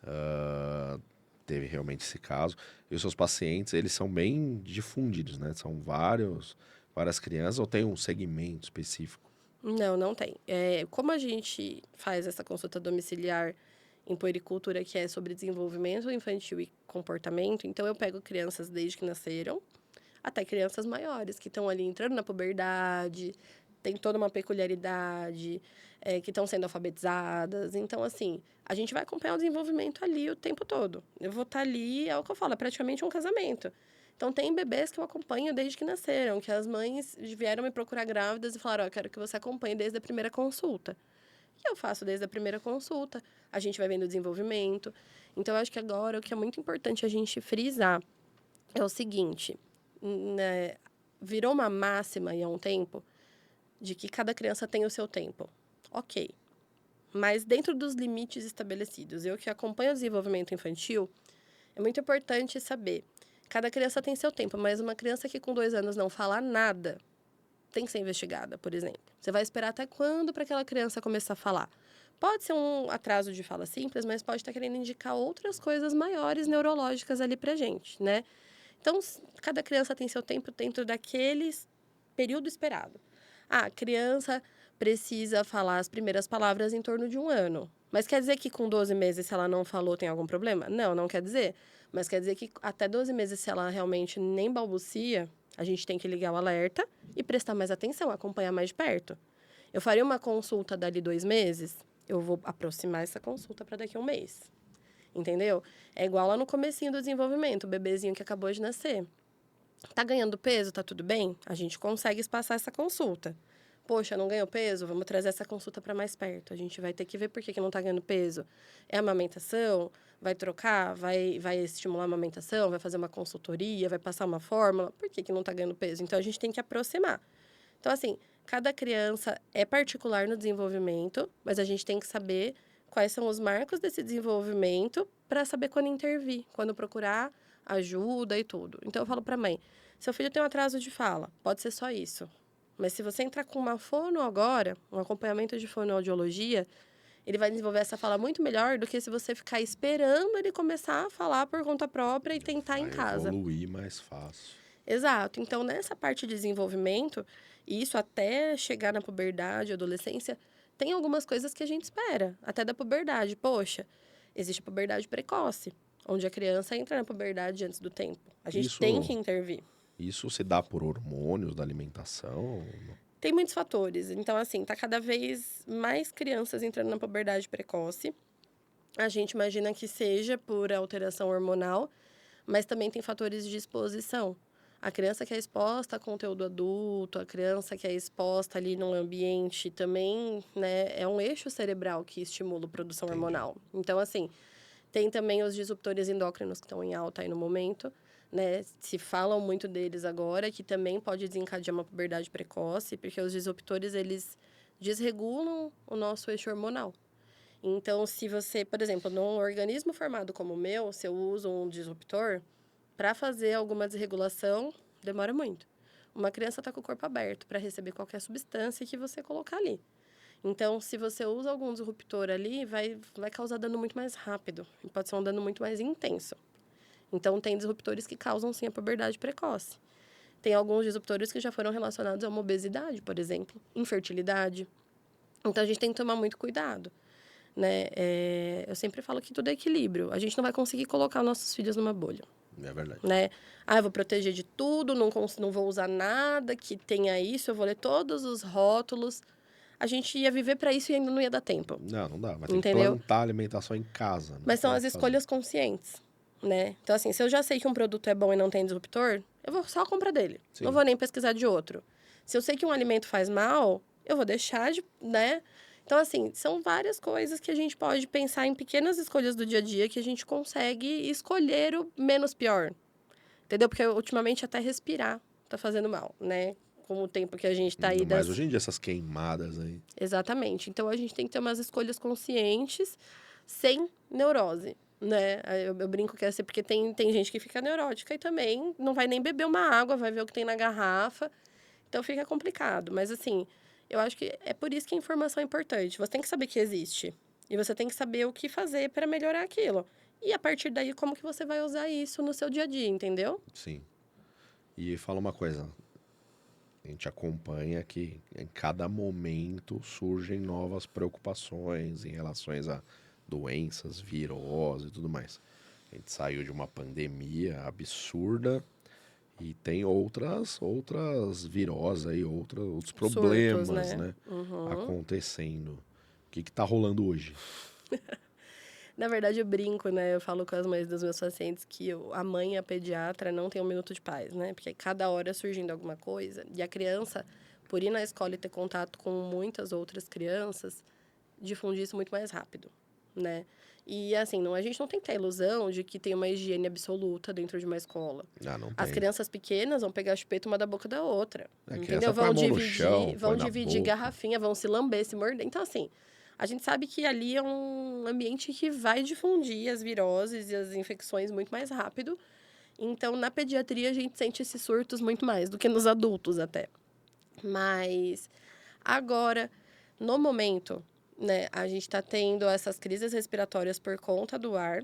ah, teve realmente esse caso. E os seus pacientes, eles são bem difundidos, né? São várias crianças ou tem um segmento específico? Não, não tem. Como a gente faz essa consulta domiciliar em puericultura, que é sobre desenvolvimento infantil e comportamento, então eu pego crianças desde que nasceram até crianças maiores, que estão ali entrando na puberdade, tem toda uma peculiaridade, que estão sendo alfabetizadas. Então, assim, a gente vai acompanhar o desenvolvimento ali o tempo todo. Eu vou estar ali, é o que eu falo, é praticamente um casamento. Então, tem bebês que eu acompanho desde que nasceram, que as mães vieram me procurar grávidas e falaram: ó, eu quero que você acompanhe desde a primeira consulta. E eu faço desde a primeira consulta, a gente vai vendo o desenvolvimento. Então, eu acho que agora o que é muito importante a gente frisar é o seguinte, né? Virou uma máxima e há um tempo de que cada criança tem o seu tempo. Ok. Mas dentro dos limites estabelecidos, eu que acompanho o desenvolvimento infantil, é muito importante saber. Cada criança tem seu tempo, mas uma criança que com 2 anos não fala nada tem que ser investigada, por exemplo. Você vai esperar até quando para aquela criança começar a falar? Pode ser um atraso de fala simples, mas pode estar querendo indicar outras coisas maiores neurológicas ali pra gente, né? Então, cada criança tem seu tempo dentro daquele período esperado. A criança precisa falar as primeiras palavras em torno de 1 ano. Mas quer dizer que com 12 meses, se ela não falou, tem algum problema? Não, não quer dizer. Mas quer dizer que até 12 meses, se ela realmente nem balbucia, a gente tem que ligar o alerta e prestar mais atenção, acompanhar mais de perto. Eu faria uma consulta dali 2 meses, eu vou aproximar essa consulta para daqui a 1 mês. Entendeu? É igual lá no comecinho do desenvolvimento, o bebezinho que acabou de nascer. Tá ganhando peso? Tá tudo bem? A gente consegue espaçar essa consulta. Poxa, não ganhou peso? Vamos trazer essa consulta para mais perto. A gente vai ter que ver por que não tá ganhando peso. É amamentação? Vai trocar? Vai estimular a amamentação? Vai fazer uma consultoria? Vai passar uma fórmula? Por que não tá ganhando peso? Então, a gente tem que aproximar. Então, assim, cada criança é particular no desenvolvimento, mas a gente tem que saber quais são os marcos desse desenvolvimento para saber quando intervir, quando procurar ajuda e tudo. Então, eu falo para a mãe, seu filho tem um atraso de fala, pode ser só isso. Mas se você entrar com uma fono agora, um acompanhamento de fonoaudiologia, ele vai desenvolver essa fala muito melhor do que se você ficar esperando ele começar a falar por conta própria e tentar em Vai casa. evoluir mais fácil. Exato. Então, nessa parte de desenvolvimento, e isso até chegar na puberdade, adolescência, tem algumas coisas que a gente espera, até da puberdade. Poxa, existe a puberdade precoce, onde a criança entra na puberdade antes do tempo. A gente tem Isso, que intervir. isso se dá por hormônios da alimentação? Tem muitos fatores. Então, assim, tá cada vez mais crianças entrando na puberdade precoce. A gente imagina que seja por alteração hormonal, mas também tem fatores de exposição. A criança que é exposta a conteúdo adulto, a criança que é exposta ali num ambiente também, né, é um eixo cerebral que estimula a produção Entendi. hormonal. Então, assim, tem também os disruptores endócrinos que estão em alta aí no momento, né? Se falam muito deles agora, que também pode desencadear uma puberdade precoce, porque os disruptores, eles desregulam o nosso eixo hormonal. Então, se você, por exemplo, num organismo formado como o meu, se eu uso um disruptor, para fazer alguma desregulação, demora muito. Uma criança está com o corpo aberto para receber qualquer substância que você colocar ali. Então, se você usa algum disruptor ali, vai causar dano muito mais rápido. E pode ser um dano muito mais intenso. Então, tem disruptores que causam, sim, a puberdade precoce. Tem alguns disruptores que já foram relacionados a uma obesidade, por exemplo, infertilidade. Então, a gente tem que tomar muito cuidado, né? Eu sempre falo que tudo é equilíbrio. A gente não vai conseguir colocar nossos filhos numa bolha. É verdade. Né? Eu vou proteger de tudo, não vou usar nada que tenha isso, eu vou ler todos os rótulos. A gente ia viver para isso e ainda não ia dar tempo. Não dá. Mas tem que Entendeu? plantar alimentação em casa. Né? Mas são Tem as que fazer. escolhas conscientes, né? Então, assim, se eu já sei que um produto é bom e não tem disruptor, eu vou só comprar dele. Sim. Não vou nem pesquisar de outro. Se eu sei que um alimento faz mal, eu vou deixar de, né? Então, assim, são várias coisas que a gente pode pensar em pequenas escolhas do dia a dia que a gente consegue escolher o menos pior. Entendeu? Porque ultimamente até respirar tá fazendo mal, né? Com o tempo que a gente tá aí Mas hoje em dia essas queimadas aí. Exatamente. Então, a gente tem que ter umas escolhas conscientes, sem neurose, né? Eu brinco que é assim, porque tem gente que fica neurótica e também não vai nem beber uma água, vai ver o que tem na garrafa. Então, fica complicado. Mas, assim, eu acho que é por isso que a informação é importante. Você tem que saber que existe. E você tem que saber o que fazer para melhorar aquilo. E, a partir daí, como que você vai usar isso no seu dia a dia, entendeu? Sim. E fala uma coisa. A gente acompanha que em cada momento surgem novas preocupações em relação a doenças, virose e tudo mais. A gente saiu de uma pandemia absurda e tem outras viroses aí, outros problemas, Surtos, né, Uhum. acontecendo. O que tá rolando hoje? Na verdade, eu brinco, né? Eu falo com as mães dos meus pacientes que a mãe e a pediatra não tem um minuto de paz, né? Porque cada hora surgindo alguma coisa. E a criança, por ir na escola e ter contato com muitas outras crianças, difunde isso muito mais rápido, né? E, assim, a gente não tem que ter a ilusão de que tem uma higiene absoluta dentro de uma escola. Não As tem. crianças pequenas vão pegar chupeta uma da boca da outra, A criança entendeu? põe a Vão mão no dividir, chão, vão põe na dividir boca. garrafinha, vão se lamber, se morder. Então, assim, a gente sabe que ali é um ambiente que vai difundir as viroses e as infecções muito mais rápido. Então, na pediatria, a gente sente esses surtos muito mais do que nos adultos até. Mas, agora, no momento, né, a gente está tendo essas crises respiratórias por conta do ar,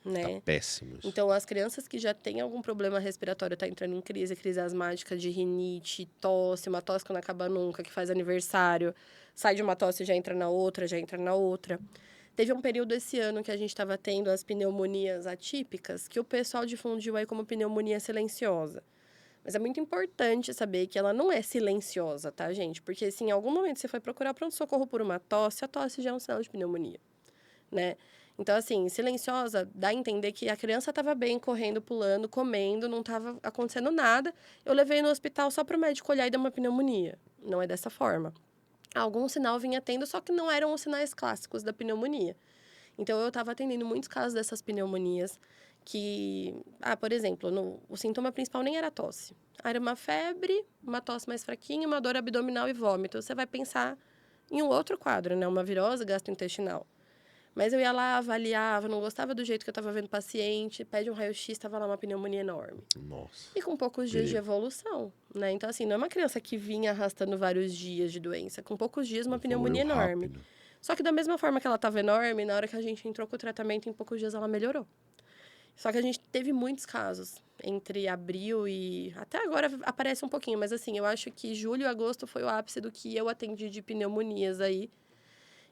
né? Tá péssimo isso. Então, as crianças que já têm algum problema respiratório tá entrando em crise asmática de rinite, tosse, uma tosse que não acaba nunca, que faz aniversário, sai de uma tosse e já entra na outra, já entra na outra. Teve um período esse ano que a gente estava tendo as pneumonias atípicas, que o pessoal difundiu aí como pneumonia silenciosa. Mas é muito importante saber que ela não é silenciosa, tá, gente? Porque se em algum momento você foi procurar pronto-socorro por uma tosse, a tosse já é um sinal de pneumonia, né? Então, assim, silenciosa dá a entender que a criança estava bem, correndo, pulando, comendo, não estava acontecendo nada. Eu levei no hospital só para o médico olhar e dar uma pneumonia. Não é dessa forma. Algum sinal vinha tendo, só que não eram os sinais clássicos da pneumonia. Então, eu estava atendendo muitos casos dessas pneumonias que... por exemplo, o sintoma principal nem era tosse. Era uma febre, uma tosse mais fraquinha, uma dor abdominal e vômito. Você vai pensar em um outro quadro, né? Uma virose gastrointestinal. Mas eu ia lá, avaliava, não gostava do jeito que eu estava vendo o paciente, pede um raio-x, estava lá uma pneumonia enorme. Nossa. E com poucos dias de evolução, né? Então, assim, não é uma criança que vinha arrastando vários dias de doença. Com poucos dias, uma pneumonia enorme. Rápido. Só que da mesma forma que ela estava enorme, na hora que a gente entrou com o tratamento, em poucos dias ela melhorou. Só que a gente teve muitos casos entre abril e... Até agora aparece um pouquinho, mas assim, eu acho que julho e agosto foi o ápice do que eu atendi de pneumonias aí.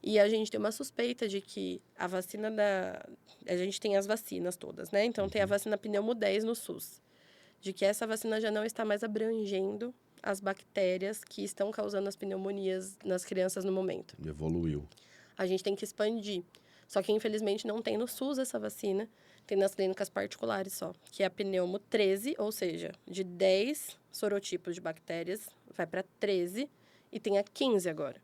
E a gente tem uma suspeita de que a vacina da... A gente tem as vacinas todas, né? Então, tem a vacina Pneumo 10 no SUS. De que essa vacina já não está mais abrangendo as bactérias que estão causando as pneumonias nas crianças no momento. Evoluiu. A gente tem que expandir. Só que, infelizmente, não tem no SUS essa vacina. Tem nas clínicas particulares só. Que é a Pneumo 13, ou seja, de 10 sorotipos de bactérias, vai para 13 e tem a 15 agora.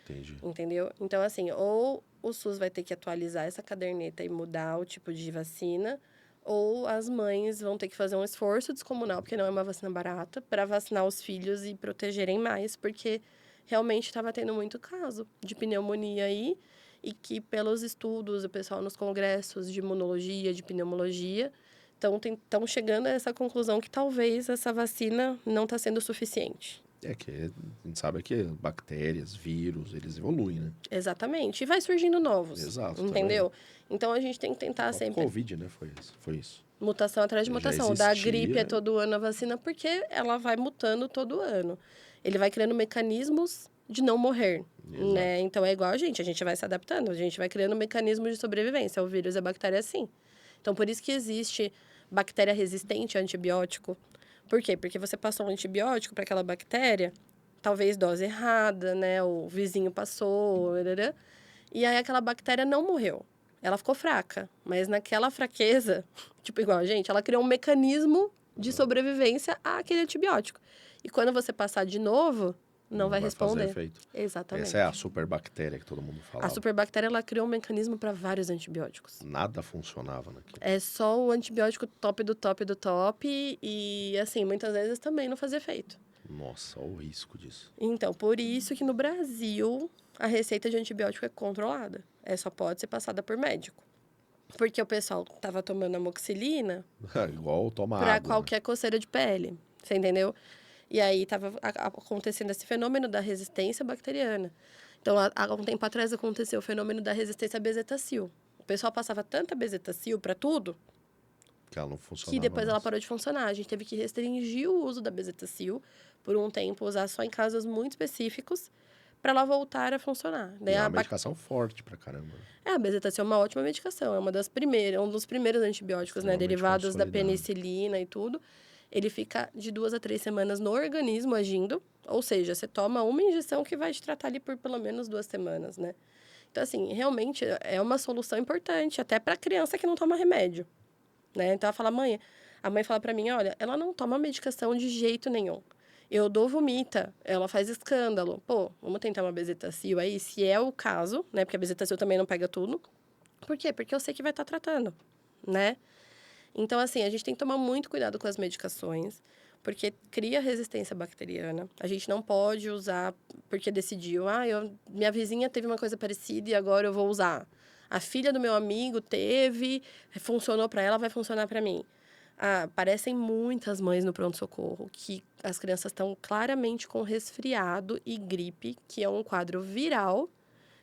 Entendi. Entendeu? Então, assim, ou o SUS vai ter que atualizar essa caderneta e mudar o tipo de vacina, ou as mães vão ter que fazer um esforço descomunal, porque não é uma vacina barata, para vacinar os filhos e protegerem mais, porque realmente estava tendo muito caso de pneumonia aí, e que pelos estudos, o pessoal nos congressos de imunologia, de pneumologia, estão chegando a essa conclusão que talvez essa vacina não está sendo suficiente. É que a gente sabe que bactérias, vírus, eles evoluem, né? Exatamente. E vai surgindo novos. Exato, entendeu? Então, a gente tem que tentar O sempre... Covid, né? Foi isso. Mutação atrás de Já mutação. Da existia. gripe é todo ano a vacina, porque ela vai mutando todo ano. Ele vai criando mecanismos de não morrer, Exato. né? Então, é igual a gente vai se adaptando, a gente vai criando mecanismos de sobrevivência. O vírus e a bactéria é assim. Então, por isso que existe bactéria resistente a antibiótico. Por quê? Porque você passou um antibiótico para aquela bactéria, talvez dose errada, né? O vizinho passou, e aí aquela bactéria não morreu. Ela ficou fraca, mas naquela fraqueza, tipo igual a gente, ela criou um mecanismo de sobrevivência àquele antibiótico. E quando você passar de novo, não vai responder. Fazer efeito. Exatamente. Essa é a superbactéria que todo mundo fala. A superbactéria, ela criou um mecanismo para vários antibióticos. Nada funcionava naquilo. É só o antibiótico top do top do top e, assim, muitas vezes também não fazia efeito. Nossa, olha o risco disso. Então, por isso que no Brasil a receita de antibiótico é controlada. Só pode ser passada por médico. Porque o pessoal tava tomando amoxicilina Igual tomar para água. qualquer coceira de pele, você entendeu? E aí tava acontecendo esse fenômeno da resistência bacteriana. Então, há um tempo atrás aconteceu o fenômeno da resistência à bezetacil. O pessoal passava tanta bezetacil para tudo Que ela não funcionava. que depois ela mais. parou de funcionar. A gente teve que restringir o uso da bezetacil por um tempo, usar só em casos muito específicos para ela voltar a funcionar. E Daí é uma a medicação forte pra caramba. a bezetacil é uma ótima medicação, é uma das primeiras, um dos primeiros antibióticos, né, Extremamente derivados da consolidado. penicilina e tudo. Ele fica de 2 a 3 semanas no organismo agindo, ou seja, você toma uma injeção que vai te tratar ali por pelo menos 2 semanas, né? Então, assim, realmente é uma solução importante, até para criança que não toma remédio, né? Então, ela fala, a mãe fala para mim, olha, ela não toma medicação de jeito nenhum. Eu dou vomita, ela faz escândalo. Pô, vamos tentar uma bezetacil aí, se é o caso, né? Porque a bezetacil também não pega tudo. Por quê? Porque eu sei que vai estar tratando, né? Então, assim, a gente tem que tomar muito cuidado com as medicações, porque cria resistência bacteriana. A gente não pode usar porque decidiu, minha vizinha teve uma coisa parecida e agora eu vou usar. A filha do meu amigo teve, funcionou para ela, vai funcionar para mim. Aparecem muitas mães no pronto-socorro que as crianças estão claramente com resfriado e gripe, que é um quadro viral,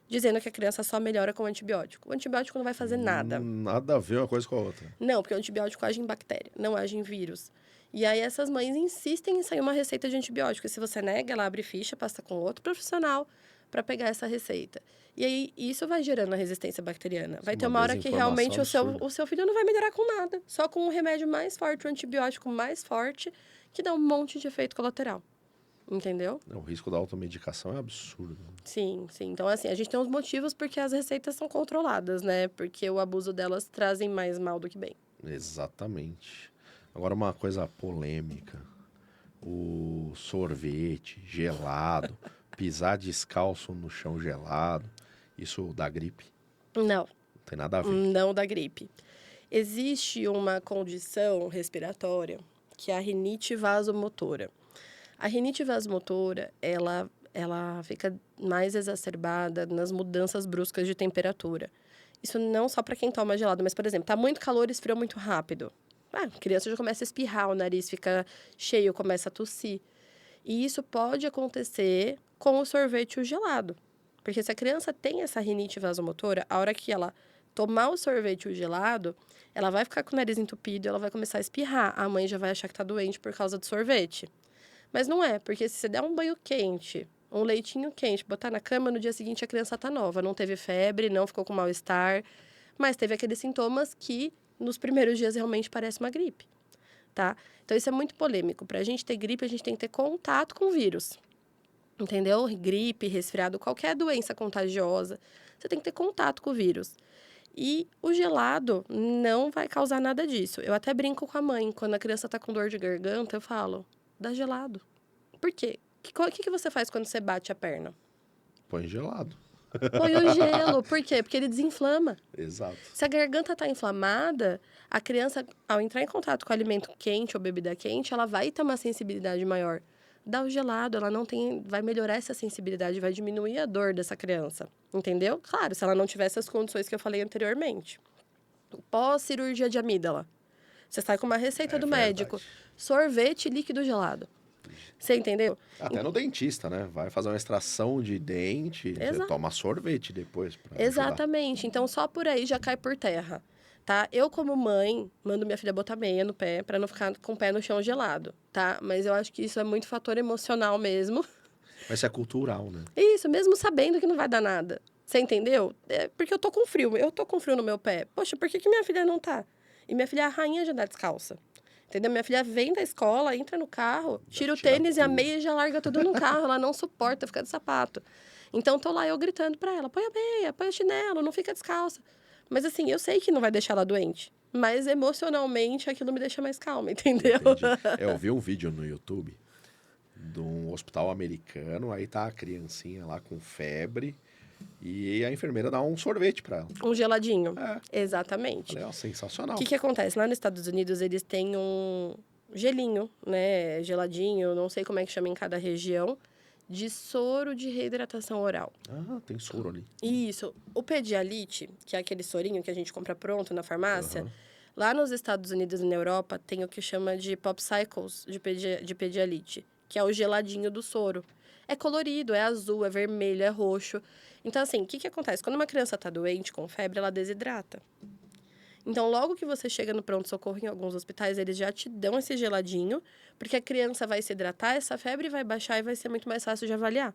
dizendo que a criança só melhora com antibiótico. O antibiótico não vai fazer nada. Nada a ver uma coisa com a outra. Não, porque o antibiótico age em bactéria, não age em vírus. E aí essas mães insistem em sair uma receita de antibiótico. E se você nega, ela abre ficha, passa com outro profissional para pegar essa receita. E aí isso vai gerando a resistência bacteriana. Vai ter uma hora que realmente o seu filho não vai melhorar com nada. Só com um remédio mais forte, um antibiótico mais forte, que dá um monte de efeito colateral. Entendeu? O risco da automedicação é absurdo. Sim, sim. Então, assim, a gente tem uns motivos porque as receitas são controladas, né? Porque o abuso delas trazem mais mal do que bem. Exatamente. Agora, uma coisa polêmica. O sorvete gelado, pisar descalço no chão gelado, isso dá gripe? Não, Não tem nada a ver. não da gripe. Existe uma condição respiratória que é a rinite vasomotora. A rinite vasomotora, ela fica mais exacerbada nas mudanças bruscas de temperatura. Isso não só para quem toma gelado, mas, por exemplo, tá muito calor e esfriou muito rápido. A criança já começa a espirrar, o nariz fica cheio, começa a tossir. E isso pode acontecer com o sorvete e o gelado. Porque se a criança tem essa rinite vasomotora, a hora que ela tomar o sorvete e o gelado, ela vai ficar com o nariz entupido e ela vai começar a espirrar. A mãe já vai achar que tá doente por causa do sorvete. Mas não é, porque se você der um banho quente, um leitinho quente, botar na cama, no dia seguinte a criança tá nova. Não teve febre, não ficou com mal-estar, mas teve aqueles sintomas que nos primeiros dias realmente parece uma gripe, tá? Então isso é muito polêmico. Pra gente ter gripe, a gente tem que ter contato com o vírus. Entendeu? Gripe, resfriado, qualquer doença contagiosa, você tem que ter contato com o vírus. E o gelado não vai causar nada disso. Eu até brinco com a mãe, quando a criança tá com dor de garganta, eu falo, dá gelado. Por quê? O que você faz quando você bate a perna? Põe gelado. Põe o gelo. Por quê? Porque ele desinflama. Exato. Se a garganta está inflamada, a criança, ao entrar em contato com alimento quente ou bebida quente, ela vai ter uma sensibilidade maior. Dá o gelado, ela não tem, vai melhorar essa sensibilidade, vai diminuir a dor dessa criança. Entendeu? Claro, se ela não tiver essas condições que eu falei anteriormente. Pós-cirurgia de amígdala. Você sai com uma receita É do verdade. médico. Sorvete líquido gelado. Você entendeu? Até no dentista, né? Vai fazer uma extração de dente, você Exato. toma sorvete depois pra ajudar. Exatamente. Então, só por aí já cai por terra, tá? Eu, como mãe, mando minha filha botar meia no pé pra não ficar com o pé no chão gelado, tá? Mas eu acho que isso é muito fator emocional mesmo. Mas isso é cultural, né? Isso, mesmo sabendo que não vai dar nada. Você entendeu? É porque eu tô com frio. Eu tô com frio no meu pé. Poxa, por que minha filha não tá? E minha filha é a rainha de andar descalça. Entendeu? Minha filha vem da escola, entra no carro, tira o tira tênis e a tudo. meia e já larga tudo no carro. Ela não suporta ficar de sapato. Então, tô lá eu gritando pra ela: põe a meia, põe o chinelo, não fica descalça. Mas assim, eu sei que não vai deixar ela doente. Mas emocionalmente aquilo me deixa mais calma, entendeu? Entendi. Eu vi um vídeo no YouTube de um hospital americano, aí tá a criancinha lá com febre e a enfermeira dá um sorvete pra ela. Um geladinho. É. Exatamente. Falei, ó, sensacional. O que acontece? Lá nos Estados Unidos, eles têm um gelinho, né? Geladinho, não sei como é que chama em cada região, de soro de reidratação oral. Ah, tem soro ali. Isso. O Pedialyte, que é aquele sorinho que a gente compra pronto na farmácia, Aham. lá nos Estados Unidos e na Europa, tem o que chama de Popsicles de Pedialyte, que é o geladinho do soro. É colorido, é azul, é vermelho, é roxo. Então, assim, o que acontece? Quando uma criança está doente, com febre, ela desidrata. Então, logo que você chega no pronto-socorro, em alguns hospitais, eles já te dão esse geladinho, porque a criança vai se hidratar, essa febre vai baixar e vai ser muito mais fácil de avaliar.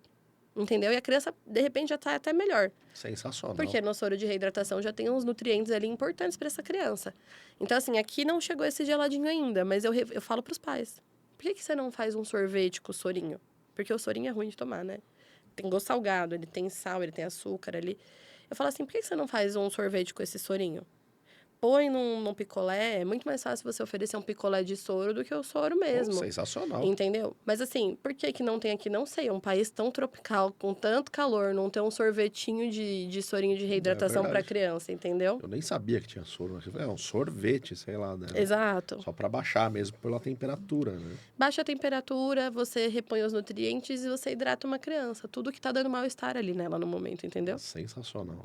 Entendeu? E a criança, de repente, já está até melhor. Sensacional. Porque no soro de reidratação já tem uns nutrientes ali importantes para essa criança. Então, assim, aqui não chegou esse geladinho ainda, mas eu falo para os pais: por que você não faz um sorvete com o sorinho? Porque o sorinho é ruim de tomar, né? Tem gosto salgado, ele tem sal, ele tem açúcar ali. Eu falo assim: por que você não faz um sorvete com esse sorinho? Põe num picolé, é muito mais fácil você oferecer um picolé de soro do que o soro mesmo. Sensacional. Entendeu? Mas assim, por que não tem aqui? Não sei, um país tão tropical, com tanto calor, não ter um sorvetinho de sorinho de reidratação para verdade. criança, entendeu? Eu nem sabia que tinha soro. É um sorvete, sei lá, né? Exato. Só pra baixar mesmo pela temperatura, né? Baixa a temperatura, você repõe os nutrientes e você hidrata uma criança. Tudo que tá dando mal-estar ali nela no momento, entendeu? Sensacional.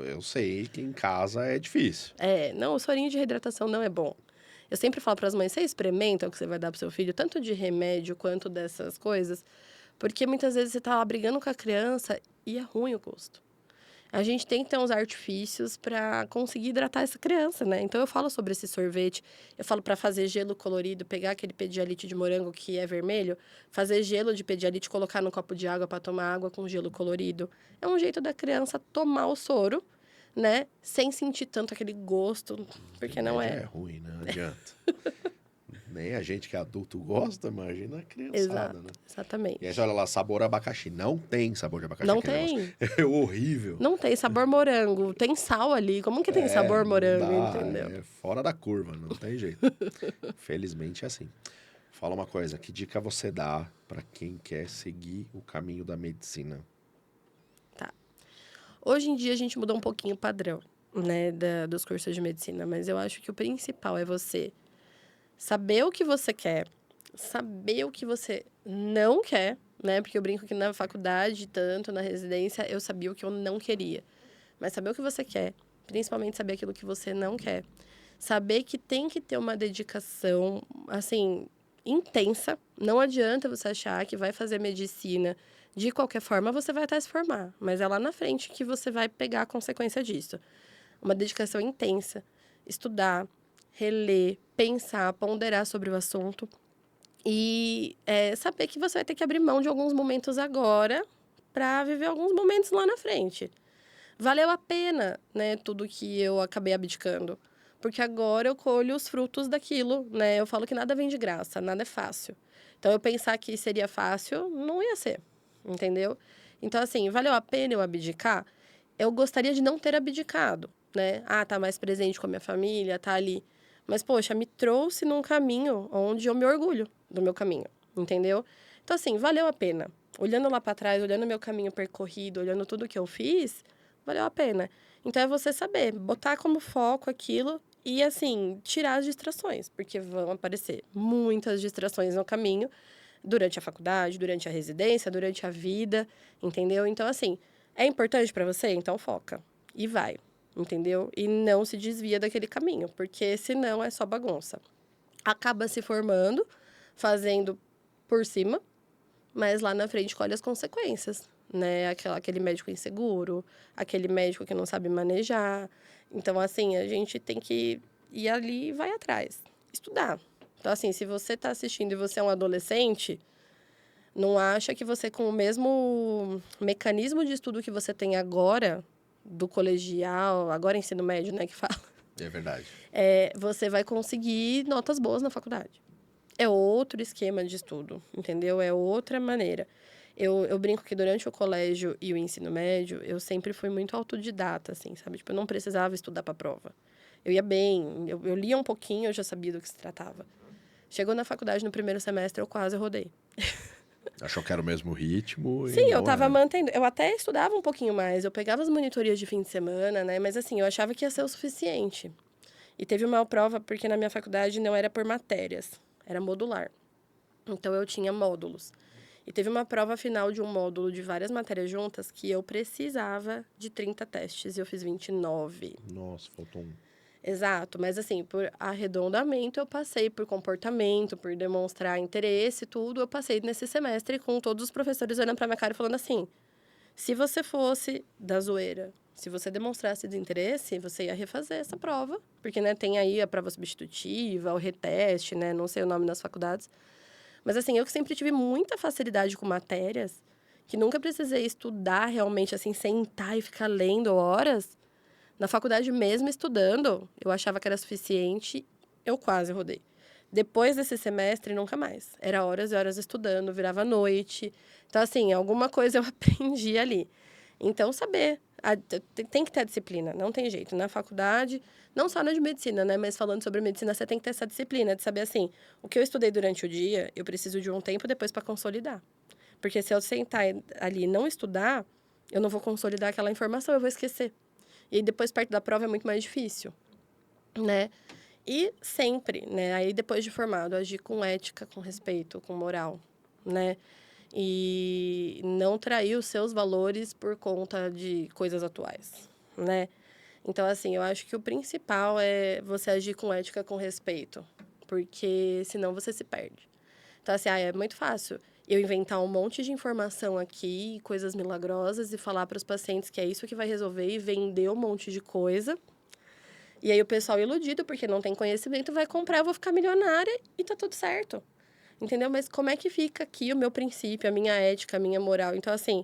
Eu sei que em casa é difícil. Não, o sorinho de reidratação não é bom. Eu sempre falo para as mães: você experimenta o que você vai dar pro seu filho, tanto de remédio quanto dessas coisas, porque muitas vezes você tá lá brigando com a criança e é ruim o gosto. A gente tem que ter uns artifícios para conseguir hidratar essa criança, né? Então eu falo sobre esse sorvete, eu falo para fazer gelo colorido, pegar aquele Pedialyte de morango que é vermelho, fazer gelo de Pedialyte, colocar no copo de água para tomar água com gelo colorido. É um jeito da criança tomar o soro, né? Sem sentir tanto aquele gosto, porque não Remédio é. é ruim, né? Não adianta. Nem a gente que é adulto gosta, imagina a criançada, né? Exatamente. E aí você olha lá, sabor abacaxi. Não tem sabor de abacaxi. Não aquele tem. negócio. É horrível. Não tem sabor morango, tem sal ali. Como que tem sabor não morango, dá, entendeu? É fora da curva, não tem jeito. Felizmente é assim. Fala uma coisa, que dica você dá para quem quer seguir o caminho da medicina? Tá. Hoje em dia a gente mudou um pouquinho o padrão, né, dos cursos de medicina, mas eu acho que o principal é você saber o que você quer, saber o que você não quer, né? Porque eu brinco que na faculdade, tanto na residência, eu sabia o que eu não queria. Mas saber o que você quer, principalmente saber aquilo que você não quer. Saber que tem que ter uma dedicação, assim, intensa. Não adianta você achar que vai fazer medicina de qualquer forma, você vai até se formar. Mas é lá na frente que você vai pegar a consequência disso. Uma dedicação intensa. Estudar, reler, pensar, ponderar sobre o assunto. E saber que você vai ter que abrir mão de alguns momentos agora para viver alguns momentos lá na frente. Valeu a pena, né, tudo que eu acabei abdicando. Porque agora eu colho os frutos daquilo, né? Eu falo que nada vem de graça, nada é fácil. Então, eu pensar que seria fácil, não ia ser, entendeu? Então, assim, valeu a pena eu abdicar? Eu gostaria de não ter abdicado, né? Ah, tá mais presente com a minha família, tá ali. Mas, poxa, me trouxe num caminho onde eu me orgulho do meu caminho, entendeu? Então, assim, valeu a pena. Olhando lá para trás, olhando o meu caminho percorrido, olhando tudo que eu fiz, valeu a pena. Então, é você saber, botar como foco aquilo e, assim, tirar as distrações, porque vão aparecer muitas distrações no caminho, durante a faculdade, durante a residência, durante a vida, entendeu? Então, assim, é importante para você? Então, foca. E vai. entendeu? E não se desvia daquele caminho, porque senão é só bagunça. Acaba se formando, fazendo por cima, mas lá na frente colhe as consequências, né? Aquele médico inseguro, aquele médico que não sabe manejar. Então, assim, a gente tem que ir ali e vai atrás, estudar. Então, assim, se você está assistindo e você é um adolescente, não acha que você, com o mesmo mecanismo de estudo que você tem agora, do colegial, agora ensino médio, né, que fala, É verdade. você vai conseguir notas boas na faculdade. É outro esquema de estudo, entendeu? É outra maneira. Eu brinco que durante o colégio e o ensino médio, eu sempre fui muito autodidata, assim, sabe? Tipo, eu não precisava estudar para prova. Eu ia bem, eu lia um pouquinho, eu já sabia do que se tratava. Chegou na faculdade, no primeiro semestre, eu quase rodei. Achou que era o mesmo ritmo e Sim, eu não tava era. mantendo. Eu até estudava um pouquinho mais, eu pegava as monitorias de fim de semana, né? Mas assim, eu achava que ia ser o suficiente. E teve uma prova, porque na minha faculdade não era por matérias, era modular. Então eu tinha módulos. E teve uma prova final de um módulo de várias matérias juntas que eu precisava de 30 testes e eu fiz 29. Nossa, faltou um. Exato, mas assim, por arredondamento eu passei por comportamento, por demonstrar interesse, tudo, eu passei nesse semestre com todos os professores olhando pra minha cara e falando assim: se você fosse da zoeira, se você demonstrasse desinteresse, você ia refazer essa prova, porque né, tem aí a prova substitutiva, o reteste, né, não sei o nome nas faculdades. Mas assim, eu que sempre tive muita facilidade com matérias, que nunca precisei estudar realmente assim, sentar e ficar lendo horas. Na faculdade mesmo estudando, eu achava que era suficiente, eu quase rodei. Depois desse semestre, nunca mais. Era horas e horas estudando, virava noite. Então, assim, alguma coisa eu aprendi ali. Então, saber. Tem que ter a disciplina, não tem jeito. Na faculdade, não só na de medicina, né? Mas falando sobre medicina, você tem que ter essa disciplina de saber, assim, o que eu estudei durante o dia, eu preciso de um tempo depois para consolidar. Porque se eu sentar ali e não estudar, eu não vou consolidar aquela informação, eu vou esquecer. E depois, perto da prova, é muito mais difícil, né? E sempre, né? Aí, depois de formado, agir com ética, com respeito, com moral, né? E não trair os seus valores por conta de coisas atuais, né? Então, assim, eu acho que o principal é você agir com ética, com respeito, porque senão você se perde. Então, assim, é muito fácil eu inventar um monte de informação aqui, coisas milagrosas, e falar para os pacientes que é isso que vai resolver e vender um monte de coisa. E aí o pessoal iludido, porque não tem conhecimento, vai comprar, eu vou ficar milionária e tá tudo certo. Entendeu? Mas como é que fica aqui o meu princípio, a minha ética, a minha moral? Então, assim,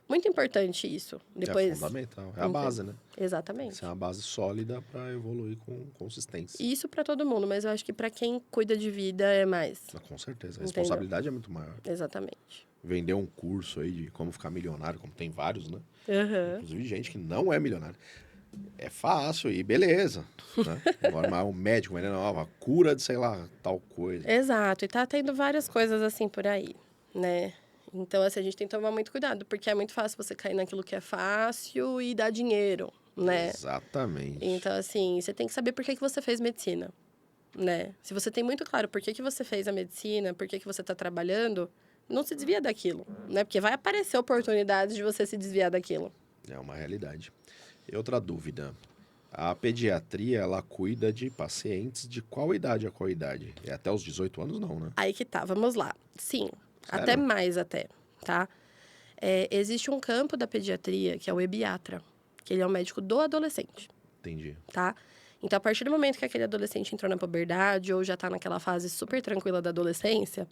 muito importante isso. É Depois. fundamental. É a base, né? Tem que ser Exatamente. uma base sólida para evoluir com consistência. E isso para todo mundo, mas eu acho que para quem cuida de vida é mais. Com certeza. A Entendeu? responsabilidade é muito maior. Exatamente. Vender um curso aí de como ficar milionário, como tem vários, né? Aham. Inclusive gente que não é milionário. É fácil e beleza, né? Agora, mas um médico vendendo uma cura de, sei lá, tal coisa. Exato, e tá tendo várias coisas assim por aí, né? Então, assim, a gente tem que tomar muito cuidado, porque é muito fácil você cair naquilo que é fácil e dar dinheiro, né? Exatamente. Então, assim, você tem que saber por que você fez medicina, né? Se você tem muito claro por que você fez a medicina, por que você tá trabalhando, não se desvia daquilo, né? Porque vai aparecer oportunidades de você se desviar daquilo. É uma realidade. E outra dúvida. A pediatria, ela cuida de pacientes de qual idade a qual idade? É até os 18 anos, não, né? Aí que tá, vamos lá. Sim, até Sério? mais até, tá? Existe um campo da pediatria que é o ebiatra, que ele é o médico do adolescente, Entendi. tá? Então, a partir do momento que aquele adolescente entrou na puberdade ou já está naquela fase super tranquila da adolescência,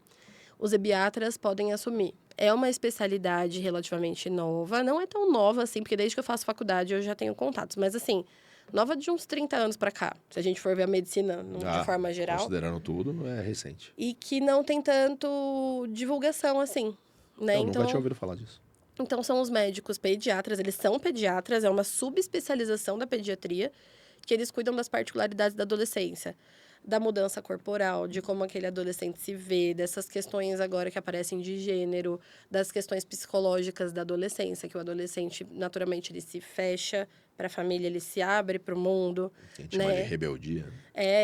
os ebiatras podem assumir. É uma especialidade relativamente nova, não é tão nova assim, porque desde que eu faço faculdade eu já tenho contatos, mas assim, nova de uns 30 anos para cá, se a gente for ver a medicina de forma geral, Considerando tudo, é recente. e que não tem tanto divulgação assim, né? Eu nunca tinha ouvido falar disso. Então, são os médicos pediatras, eles são pediatras, é uma subespecialização da pediatria, que eles cuidam das particularidades da adolescência, da mudança corporal, de como aquele adolescente se vê, dessas questões agora que aparecem de gênero, das questões psicológicas da adolescência, que o adolescente, naturalmente, ele se fecha para a família, ele se abre para o mundo, A gente chama de né? rebeldia.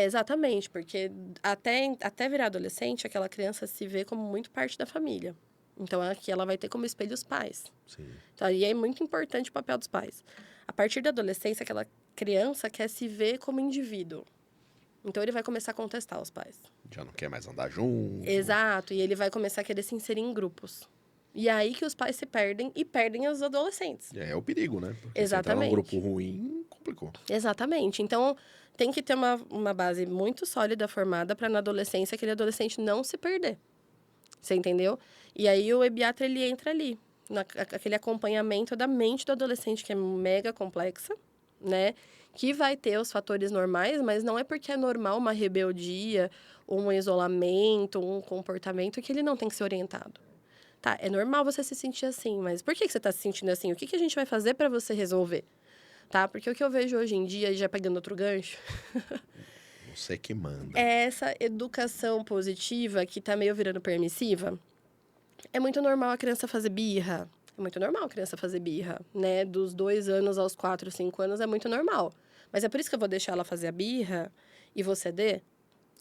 Exatamente, porque até virar adolescente, aquela criança se vê como muito parte da família. Então, aqui ela vai ter como espelho os pais. Sim. Então, e é muito importante o papel dos pais. A partir da adolescência, aquela criança quer se ver como indivíduo. Então, ele vai começar a contestar os pais. Já não quer mais andar junto. Exato, e ele vai começar a querer se inserir em grupos. E é aí que os pais se perdem e perdem os adolescentes. É o perigo, né? Porque Exatamente. se entrar num grupo ruim, complicou. Exatamente. Então, tem que ter uma base muito sólida formada para na adolescência aquele adolescente não se perder. Você entendeu? E aí o ebiatra ele entra ali, aquele acompanhamento da mente do adolescente que é mega complexa, né? Que vai ter os fatores normais, mas não é porque é normal uma rebeldia, um isolamento, um comportamento que ele não tem que ser orientado. Tá, é normal você se sentir assim, mas por que você está se sentindo assim? O que a gente vai fazer para você resolver? Tá? Porque o que eu vejo hoje em dia, já pegando outro gancho, Você que manda. é essa educação positiva que tá meio virando permissiva. É muito normal a criança fazer birra. É muito normal a criança fazer birra, né? Dos 2 anos aos 4, 5 anos é muito normal. Mas é por isso que eu vou deixar ela fazer a birra e vou ceder?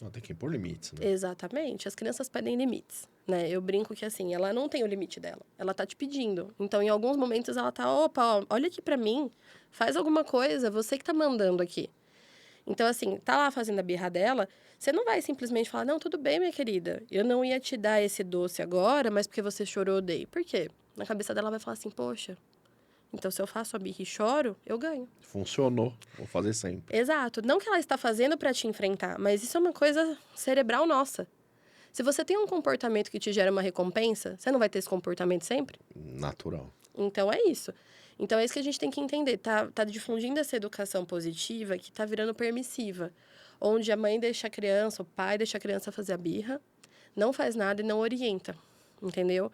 Não, tem que impor limites, né? Exatamente. As crianças pedem limites, né? Eu brinco que, assim, ela não tem o limite dela. Ela tá te pedindo. Então, em alguns momentos, ela tá... Opa, ó, olha aqui pra mim. Faz alguma coisa. Você que tá mandando aqui. Então, assim, tá lá fazendo a birra dela, você não vai simplesmente falar, não, tudo bem, minha querida, eu não ia te dar esse doce agora, mas porque você chorou, eu dei. Por quê? Na cabeça dela vai falar assim, poxa, então se eu faço a birra e choro, eu ganho. Funcionou. Vou fazer sempre. Exato. Não que ela está fazendo para te enfrentar, mas isso é uma coisa cerebral nossa. Se você tem um comportamento que te gera uma recompensa, você não vai ter esse comportamento sempre? Natural. Então, é isso. Então, é isso que a gente tem que entender. Tá difundindo essa educação positiva que tá virando permissiva. Onde a mãe deixa a criança, o pai deixa a criança fazer a birra, não faz nada e não orienta. Entendeu?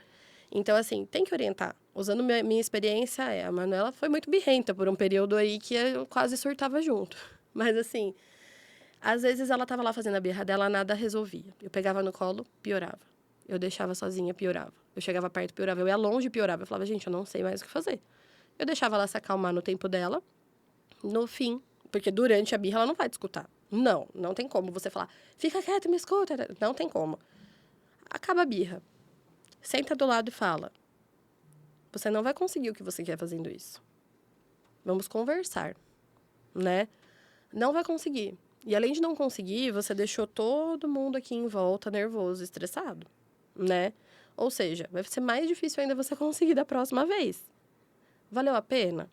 Então, assim, tem que orientar. Usando minha experiência, a Manuela foi muito birrenta por um período aí que eu quase surtava junto. Mas, assim, às vezes ela tava lá fazendo a birra dela, nada resolvia. Eu pegava no colo, piorava. Eu deixava sozinha, piorava. Eu chegava perto, piorava. Eu ia longe, piorava. Eu falava, gente, eu não sei mais o que fazer. Eu deixava ela se acalmar no tempo dela, no fim, porque durante a birra ela não vai te escutar. Não, não tem como você falar, fica quieto, me escuta. Não tem como. Acaba a birra. Senta do lado e fala, você não vai conseguir o que você quer fazendo isso. Vamos conversar, né? Não vai conseguir. E além de não conseguir, você deixou todo mundo aqui em volta nervoso, estressado, né? Ou seja, vai ser mais difícil ainda você conseguir da próxima vez. Valeu a pena?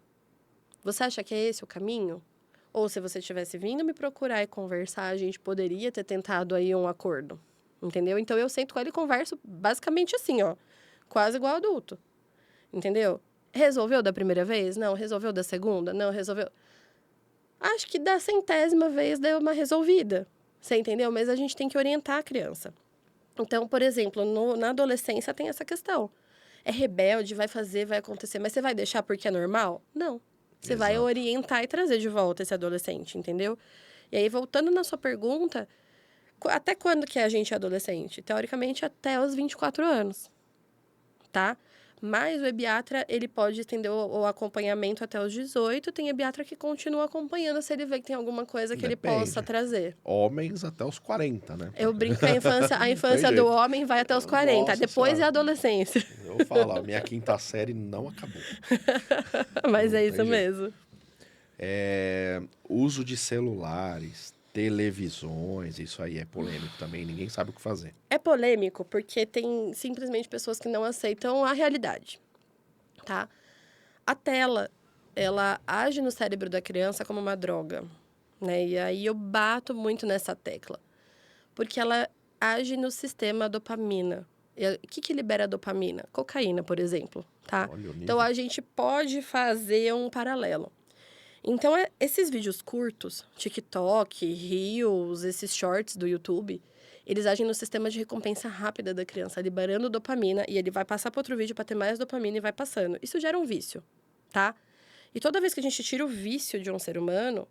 Você acha que é esse o caminho? Ou se você tivesse vindo me procurar e conversar, a gente poderia ter tentado aí um acordo. Entendeu? Então, eu sento com ele e converso basicamente assim, ó. Quase igual adulto. Entendeu? Resolveu da primeira vez? Não. Resolveu da segunda? Não. Resolveu... Acho que da 100ª vez deu uma resolvida. Você entendeu? Mas a gente tem que orientar a criança. Então, por exemplo, na adolescência tem essa questão. É rebelde, vai fazer, vai acontecer, mas você vai deixar porque é normal? Não. Você vai orientar e trazer de volta esse adolescente, entendeu? E aí, voltando na sua pergunta, até quando que a gente é adolescente? Teoricamente, até os 24 anos, tá? Mas o ebiatra, ele pode estender o acompanhamento até os 18. Tem ebiatra que continua acompanhando se ele vê que tem alguma coisa que ele possa trazer. Homens até os 40, né? Eu brinco que a infância do homem vai até os 40. Nossa Depois senhora. é a adolescência. Eu falo, a minha 5ª série não acabou. Mas Não é tem isso jeito. mesmo. Uso de celulares, televisões, isso aí é polêmico também, ninguém sabe o que fazer. É polêmico porque tem simplesmente pessoas que não aceitam a realidade, tá? A tela, ela age no cérebro da criança como uma droga, né? E aí eu bato muito nessa tecla. Porque ela age no sistema dopamina. E o que libera dopamina? Cocaína, por exemplo, tá? Olha o nível. Então, a gente pode fazer um paralelo. Então, esses vídeos curtos, TikTok, Reels, esses shorts do YouTube, eles agem no sistema de recompensa rápida da criança, liberando dopamina, e ele vai passar para outro vídeo para ter mais dopamina e vai passando. Isso gera um vício, tá? E toda vez que a gente tira o vício de um ser humano,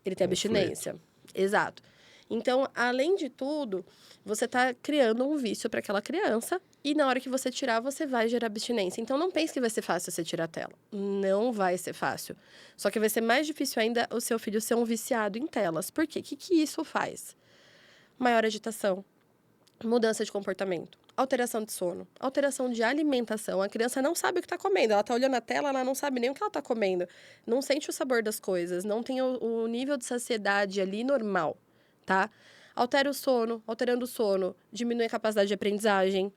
ele tem abstinência. Exato. Então, além de tudo, você está criando um vício para aquela criança e na hora que você tirar, você vai gerar abstinência. Então, não pense que vai ser fácil você tirar a tela. Não vai ser fácil. Só que vai ser mais difícil ainda o seu filho ser um viciado em telas. Por quê? O que isso faz? Maior agitação, Mudança de comportamento, alteração de sono, alteração de alimentação. A criança não sabe o que está comendo, ela está olhando a tela, ela não sabe nem o que ela está comendo, não sente o sabor das coisas, não tem o nível de saciedade ali normal, tá? Altera o sono, alterando o sono, diminui a capacidade de aprendizagem.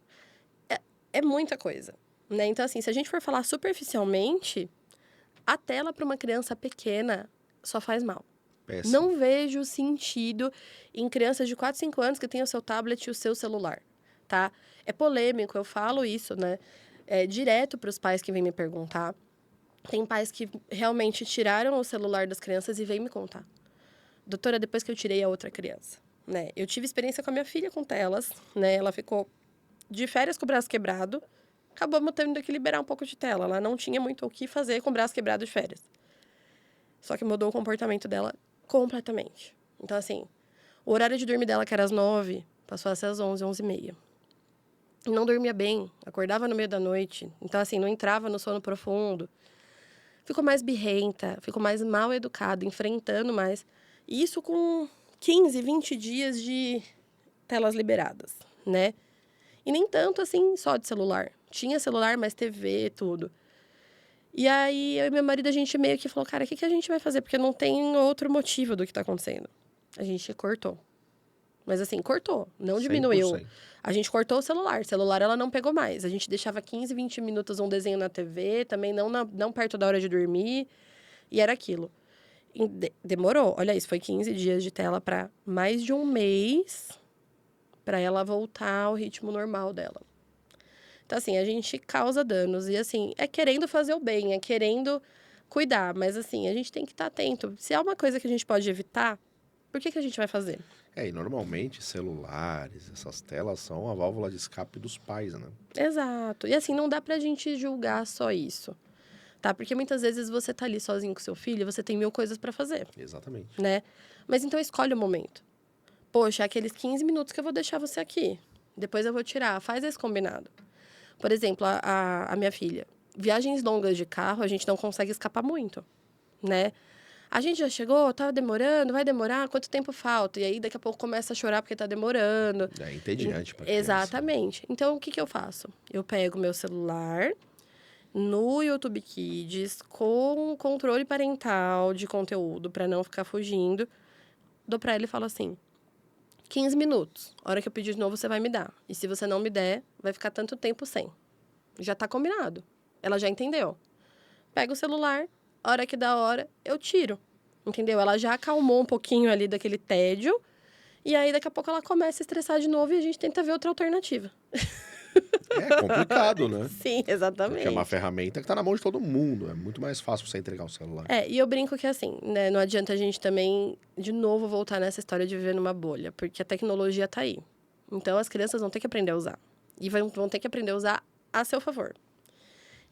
É muita coisa, né? Então, assim, se a gente for falar superficialmente, a tela para uma criança pequena só faz mal. Péssimo. Não vejo sentido em crianças de 4, 5 anos que têm o seu tablet e o seu celular, tá? É polêmico, eu falo isso, né? Direto para os pais que vêm me perguntar. Tem pais que realmente tiraram o celular das crianças e vêm me contar. Doutora, depois que eu tirei a outra criança, né? Eu tive experiência com a minha filha com telas, né? Ela ficou de férias com o braço quebrado. Acabamos tendo que liberar um pouco de tela. Ela não tinha muito o que fazer com o braço quebrado de férias. Só que mudou o comportamento dela completamente. Então, assim, o horário de dormir dela, que era às 9, passou a ser às 11, 11h30. Não dormia bem, acordava no meio da noite. Então, assim, não entrava no sono profundo. Ficou mais birrenta, ficou mais mal educada, enfrentando mais. E isso com 15, 20 dias de telas liberadas, né? E nem tanto, assim, só de celular. Tinha celular, mas TV, tudo. E aí, eu e meu marido, a gente meio que falou, cara, o que a gente vai fazer? Porque não tem outro motivo do que tá acontecendo. A gente cortou. Mas assim, cortou, não diminuiu. 100%. A gente cortou o celular. O celular ela não pegou mais. A gente deixava 15, 20 minutos um desenho na TV, também não perto da hora de dormir. E era aquilo. E demorou. Olha isso, foi 15 dias de tela para mais de um mês para ela voltar ao ritmo normal dela. Então, assim, a gente causa danos. E, assim, é querendo fazer o bem, é querendo cuidar. Mas, assim, a gente tem que estar atento. Se é uma coisa que a gente pode evitar, por que a gente vai fazer? E normalmente celulares, essas telas são a válvula de escape dos pais, né? Exato. E, assim, não dá pra gente julgar só isso, tá? Porque muitas vezes você tá ali sozinho com seu filho e você tem 1000 coisas pra fazer, Exatamente. né? Mas, então, escolhe o momento. Poxa, é aqueles 15 minutos que eu vou deixar você aqui. Depois eu vou tirar. Faz esse combinado. Por exemplo, a minha filha. Viagens longas de carro, a gente não consegue escapar muito, né? A gente já chegou, tá demorando, vai demorar, quanto tempo falta? E aí, daqui a pouco, começa a chorar porque tá demorando. É entediante pra criança. Exatamente. Então, o que eu faço? Eu pego meu celular no YouTube Kids com controle parental de conteúdo para não ficar fugindo. Dou pra ela e falo assim, 15 minutos. A hora que eu pedir de novo, você vai me dar. E se você não me der, vai ficar tanto tempo sem. Já tá combinado. Ela já entendeu. Pega o celular, a hora que dá a hora, eu tiro. Entendeu? Ela já acalmou um pouquinho ali daquele tédio. E aí, daqui a pouco, ela começa a estressar de novo e a gente tenta ver outra alternativa. É complicado, né? Sim, exatamente. Porque é uma ferramenta que tá na mão de todo mundo. É muito mais fácil você entregar o celular. E eu brinco que assim, né? Não adianta a gente também, de novo, voltar nessa história de viver numa bolha. Porque a tecnologia tá aí. Então, as crianças vão ter que aprender a usar. E vão ter que aprender a usar a seu favor.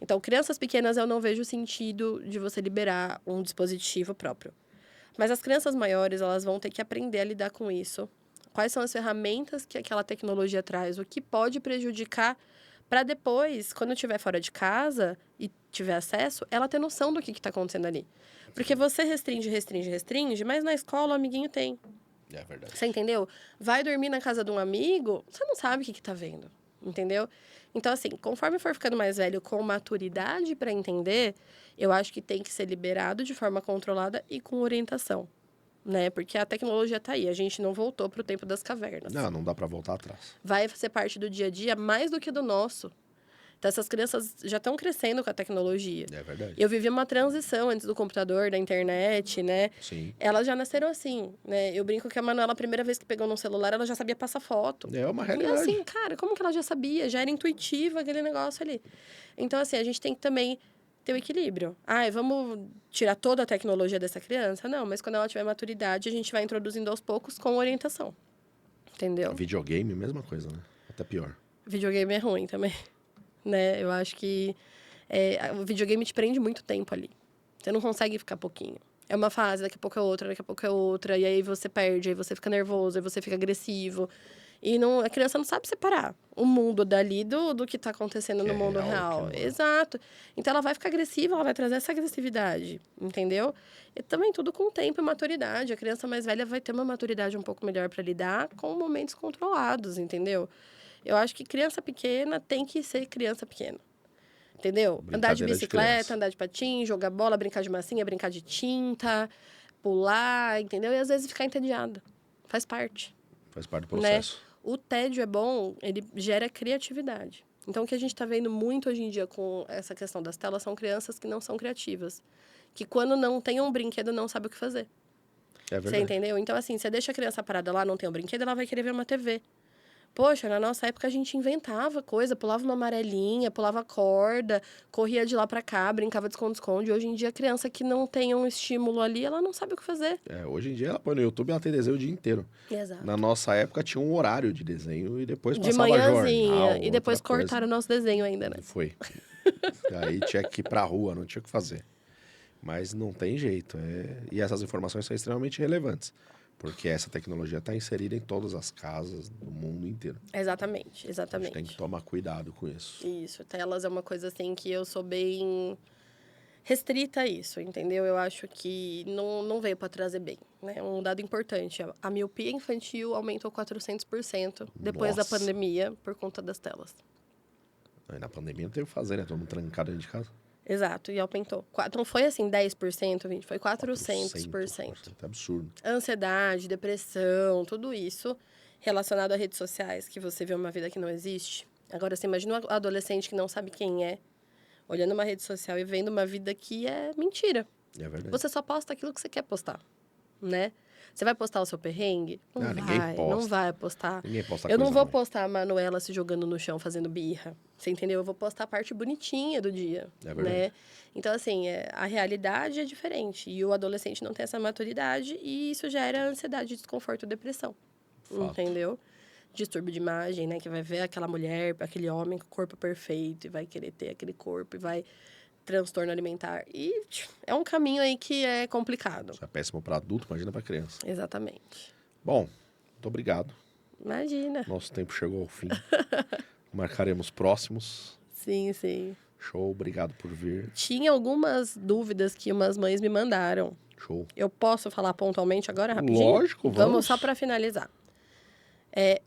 Então, crianças pequenas, eu não vejo sentido de você liberar um dispositivo próprio. Mas as crianças maiores, elas vão ter que aprender a lidar com isso. Quais são as ferramentas que aquela tecnologia traz? O que pode prejudicar para depois, quando estiver fora de casa e tiver acesso, ela ter noção do que está acontecendo ali. Porque você restringe, mas na escola o amiguinho tem. É verdade. Você entendeu? Vai dormir na casa de um amigo, você não sabe o que está vendo. Entendeu? Então, assim, conforme for ficando mais velho com maturidade para entender, eu acho que tem que ser liberado de forma controlada e com orientação, né? Porque a tecnologia tá aí, a gente não voltou pro tempo das cavernas. Não dá pra voltar atrás. Vai ser parte do dia a dia mais do que do nosso. Então, essas crianças já estão crescendo com a tecnologia. É verdade. Eu vivi uma transição antes do computador, da internet, né? Sim. Elas já nasceram assim, né? Eu brinco que a Manuela, a primeira vez que pegou no celular, ela já sabia passar foto. É uma E realidade. assim, cara, como que ela já sabia? Já era intuitivo aquele negócio ali. Então, assim, a gente tem que também ter o equilíbrio. Vamos tirar toda a tecnologia dessa criança? Não, mas quando ela tiver maturidade, a gente vai introduzindo aos poucos com orientação. Entendeu? Videogame, mesma coisa, né? Até pior. Videogame é ruim também, né? Eu acho que o videogame te prende muito tempo ali. Você não consegue ficar pouquinho. É uma fase, daqui a pouco é outra, daqui a pouco é outra. E aí você perde, aí você fica nervoso, aí você fica agressivo. E não, a criança não sabe separar o mundo dali do que está acontecendo Que no é mundo real, real. que não é. Exato. Então, ela vai ficar agressiva, ela vai trazer essa agressividade, entendeu? E também tudo com tempo e maturidade. A criança mais velha vai ter uma maturidade um pouco melhor para lidar com momentos controlados, entendeu? Eu acho que criança pequena tem que ser criança pequena. Entendeu? Andar de Brincadeira de bicicleta, criança. andar de patins, jogar bola, brincar de massinha, brincar de tinta, pular, entendeu? E às vezes ficar entediada. Faz parte, Faz parte do né? processo. O tédio é bom, ele gera criatividade. Então, o que a gente está vendo muito hoje em dia com essa questão das telas são crianças que não são criativas. Que quando não tem um brinquedo, não sabe o que fazer. É Você verdade. entendeu? Então, assim, você deixa a criança parada lá, não tem um brinquedo, ela vai querer ver uma TV. Poxa, na nossa época a gente inventava coisa, pulava uma amarelinha, pulava corda, corria de lá pra cá, brincava de esconde-esconde. Hoje em dia, a criança que não tem um estímulo ali, ela não sabe o que fazer. Hoje em dia ela põe no YouTube e ela tem desenho o dia inteiro. Exato. Na nossa época tinha um horário de desenho e depois De passava manhãzinha. jornal, E depois outra coisa. cortaram o nosso desenho ainda, né? Foi. Aí tinha que ir pra rua, não tinha o que fazer. Mas não tem jeito. E essas informações são extremamente relevantes. Porque essa tecnologia está inserida em todas as casas do mundo inteiro. Exatamente, A gente exatamente. tem que tomar cuidado com isso. Isso, telas é uma coisa assim que eu sou bem restrita a isso, entendeu? Eu acho que não veio para trazer bem, né? Um dado importante, a miopia infantil aumentou 400% depois da Nossa. pandemia por conta das telas. Aí na pandemia não teve o que fazer, né? Todo mundo trancado dentro de casa. Exato, e aumentou. Não foi assim 10%, 20%, foi 400%. 400%. É absurdo. Ansiedade, depressão, tudo isso relacionado a redes sociais, que você vê uma vida que não existe. Agora, você imagina um adolescente que não sabe quem é, olhando uma rede social e vendo uma vida que é mentira. É verdade. Você só posta aquilo que você quer postar, né? Você vai postar o seu perrengue? Não ninguém vai, posta. não vai postar. Ninguém posta Eu não coisa vou ruim. postar a Manuela se jogando no chão fazendo birra. Você entendeu? Eu vou postar a parte bonitinha do dia, É verdade. né? Então, assim, a realidade é diferente. E o adolescente não tem essa maturidade e isso gera ansiedade, desconforto, depressão. Fato. Entendeu? Distúrbio de imagem, né? Que vai ver aquela mulher, aquele homem com o corpo perfeito e vai querer ter aquele corpo e vai transtorno alimentar. E é um caminho aí que é complicado. Isso é péssimo para adulto, imagina para criança. Exatamente. Bom, muito obrigado. Imagina. Nosso tempo chegou ao fim. Marcaremos próximos. Sim, sim. Show, obrigado por vir. Tinha algumas dúvidas que umas mães me mandaram. Show. Eu posso falar pontualmente agora, rapidinho? Lógico, vamos. Só para finalizar.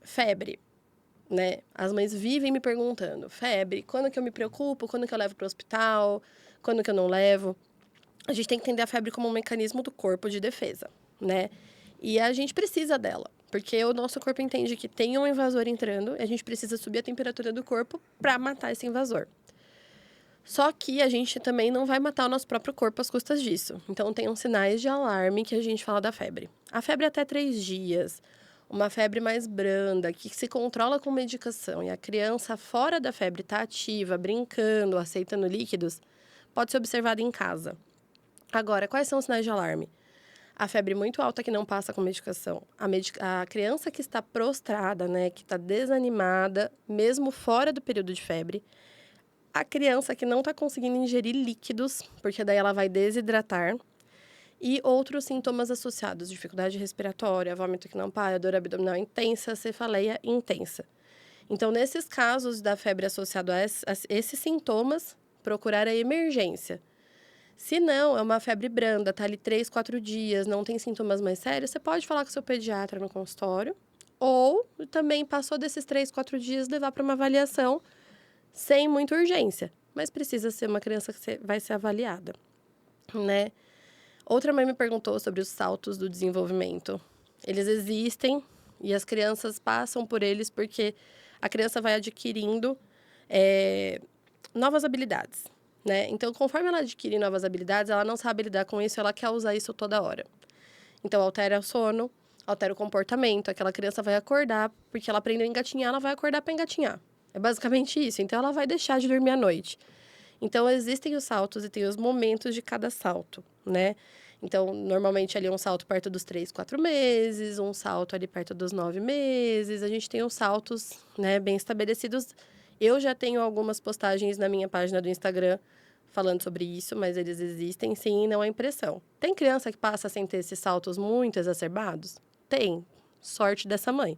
Febre, né? As mães vivem me perguntando, febre, quando que eu me preocupo? Quando que eu levo para o hospital? Quando que eu não levo? A gente tem que entender a febre como um mecanismo do corpo de defesa, né? E a gente precisa dela, porque o nosso corpo entende que tem um invasor entrando e a gente precisa subir a temperatura do corpo para matar esse invasor. Só que a gente também não vai matar o nosso próprio corpo às custas disso. Então, tem uns sinais de alarme que a gente fala da febre. A febre até 3 dias, uma febre mais branda, que se controla com medicação, e a criança fora da febre está ativa, brincando, aceitando líquidos, pode ser observada em casa. Agora, quais são os sinais de alarme? A febre muito alta que não passa com medicação. A criança que está prostrada, né, que está desanimada, mesmo fora do período de febre. A criança que não está conseguindo ingerir líquidos, porque daí ela vai desidratar. E outros sintomas associados, dificuldade respiratória, vômito que não para, dor abdominal intensa, cefaleia intensa. Então, nesses casos da febre associada a esses sintomas, procurar a emergência. Se não, é uma febre branda, tá ali 3, 4 dias, não tem sintomas mais sérios, você pode falar com o seu pediatra no consultório. Ou também passou desses 3, 4 dias, levar para uma avaliação sem muita urgência. Mas precisa ser uma criança que vai ser avaliada, né? Outra mãe me perguntou sobre os saltos do desenvolvimento. Eles existem e as crianças passam por eles porque a criança vai adquirindo novas habilidades, né? Então, conforme ela adquire novas habilidades, ela não sabe lidar com isso, ela quer usar isso toda hora. Então, altera o sono, altera o comportamento. Aquela criança vai acordar, porque ela aprendeu a engatinhar, ela vai acordar para engatinhar. É basicamente isso. Então, ela vai deixar de dormir à noite. Então, existem os saltos e tem os momentos de cada salto, né? Então, normalmente, ali um salto perto dos 3, 4 meses, um salto ali perto dos 9 meses. A gente tem os saltos, né, bem estabelecidos. Eu já tenho algumas postagens na minha página do Instagram falando sobre isso, mas eles existem sim, não é impressão. Tem criança que passa sem ter esses saltos muito exacerbados? Tem. Sorte dessa mãe.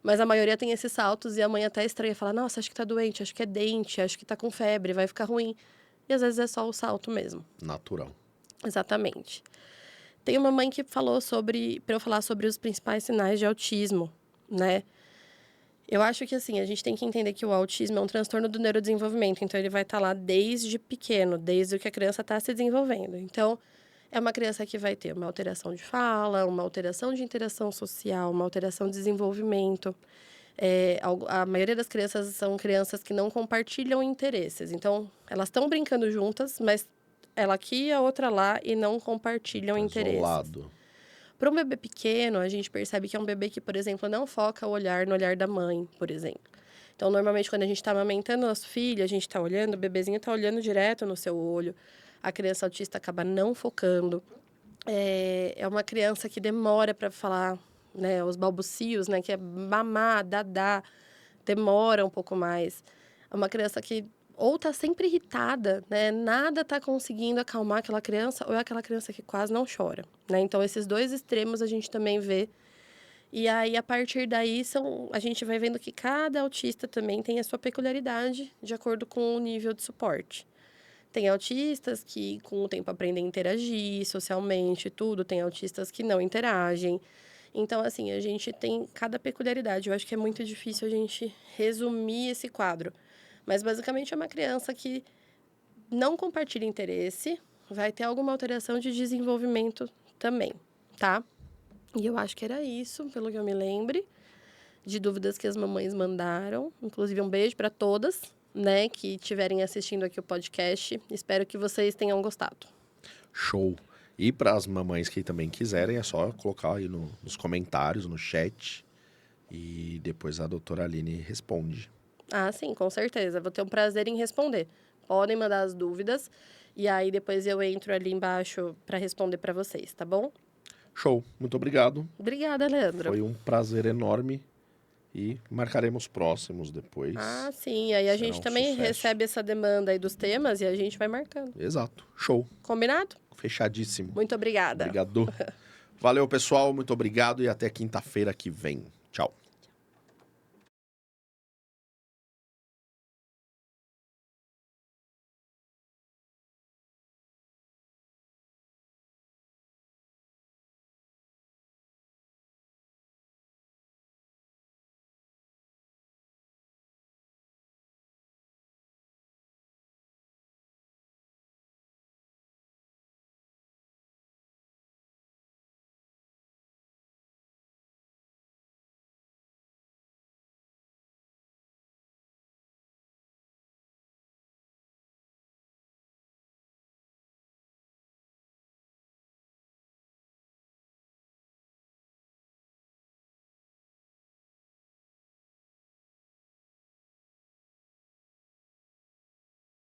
Mas a maioria tem esses saltos e a mãe até estranha, fala, nossa, acho que tá doente, acho que é dente, acho que tá com febre, vai ficar ruim. E às vezes é só o salto mesmo. Natural. Exatamente. Tem uma mãe que falou para eu falar sobre os principais sinais de autismo, né? Eu acho que, assim, a gente tem que entender que o autismo é um transtorno do neurodesenvolvimento. Então, ele vai estar lá desde pequeno, desde que a criança está se desenvolvendo. Então, é uma criança que vai ter uma alteração de fala, uma alteração de interação social, uma alteração de desenvolvimento. A maioria das crianças são crianças que não compartilham interesses. Então, elas estão brincando juntas, mas ela aqui e a outra lá e não compartilham interesses. Isolado. Para um bebê pequeno, a gente percebe que é um bebê que, por exemplo, não foca o olhar no olhar da mãe, por exemplo. Então, normalmente, quando a gente está amamentando nosso filho, a gente está olhando, o bebezinho está olhando direto no seu olho. A criança autista acaba não focando. É uma criança que demora para falar, né, os balbucios, né, que é mamar, dadá, demora um pouco mais. É uma criança que ou tá sempre irritada, né? Nada tá conseguindo acalmar aquela criança, ou é aquela criança que quase não chora, né? Então, esses dois extremos a gente também vê. E aí, a partir daí, a gente vai vendo que cada autista também tem a sua peculiaridade, de acordo com o nível de suporte. Tem autistas que, com o tempo, aprendem a interagir socialmente, tudo. Tem autistas que não interagem. Então, assim, a gente tem cada peculiaridade. Eu acho que é muito difícil a gente resumir esse quadro. Mas, basicamente, é uma criança que não compartilha interesse, vai ter alguma alteração de desenvolvimento também, tá? E eu acho que era isso, pelo que eu me lembre, de dúvidas que as mamães mandaram. Inclusive, um beijo para todas, né, que estiverem assistindo aqui o podcast. Espero que vocês tenham gostado. Show. E para as mamães que também quiserem, é só colocar aí nos comentários, no chat. E depois a doutora Aline responde. Ah, sim, com certeza. Vou ter um prazer em responder. Podem mandar as dúvidas e aí depois eu entro ali embaixo para responder para vocês, tá bom? Show. Muito obrigado. Obrigada, Leandro. Foi um prazer enorme e marcaremos próximos depois. Ah, sim. Aí a gente também recebe essa demanda aí dos temas e a gente vai marcando. Exato. Show. Combinado? Fechadíssimo. Muito obrigada. Obrigado. Valeu, pessoal. Muito obrigado e até quinta-feira que vem. Tchau.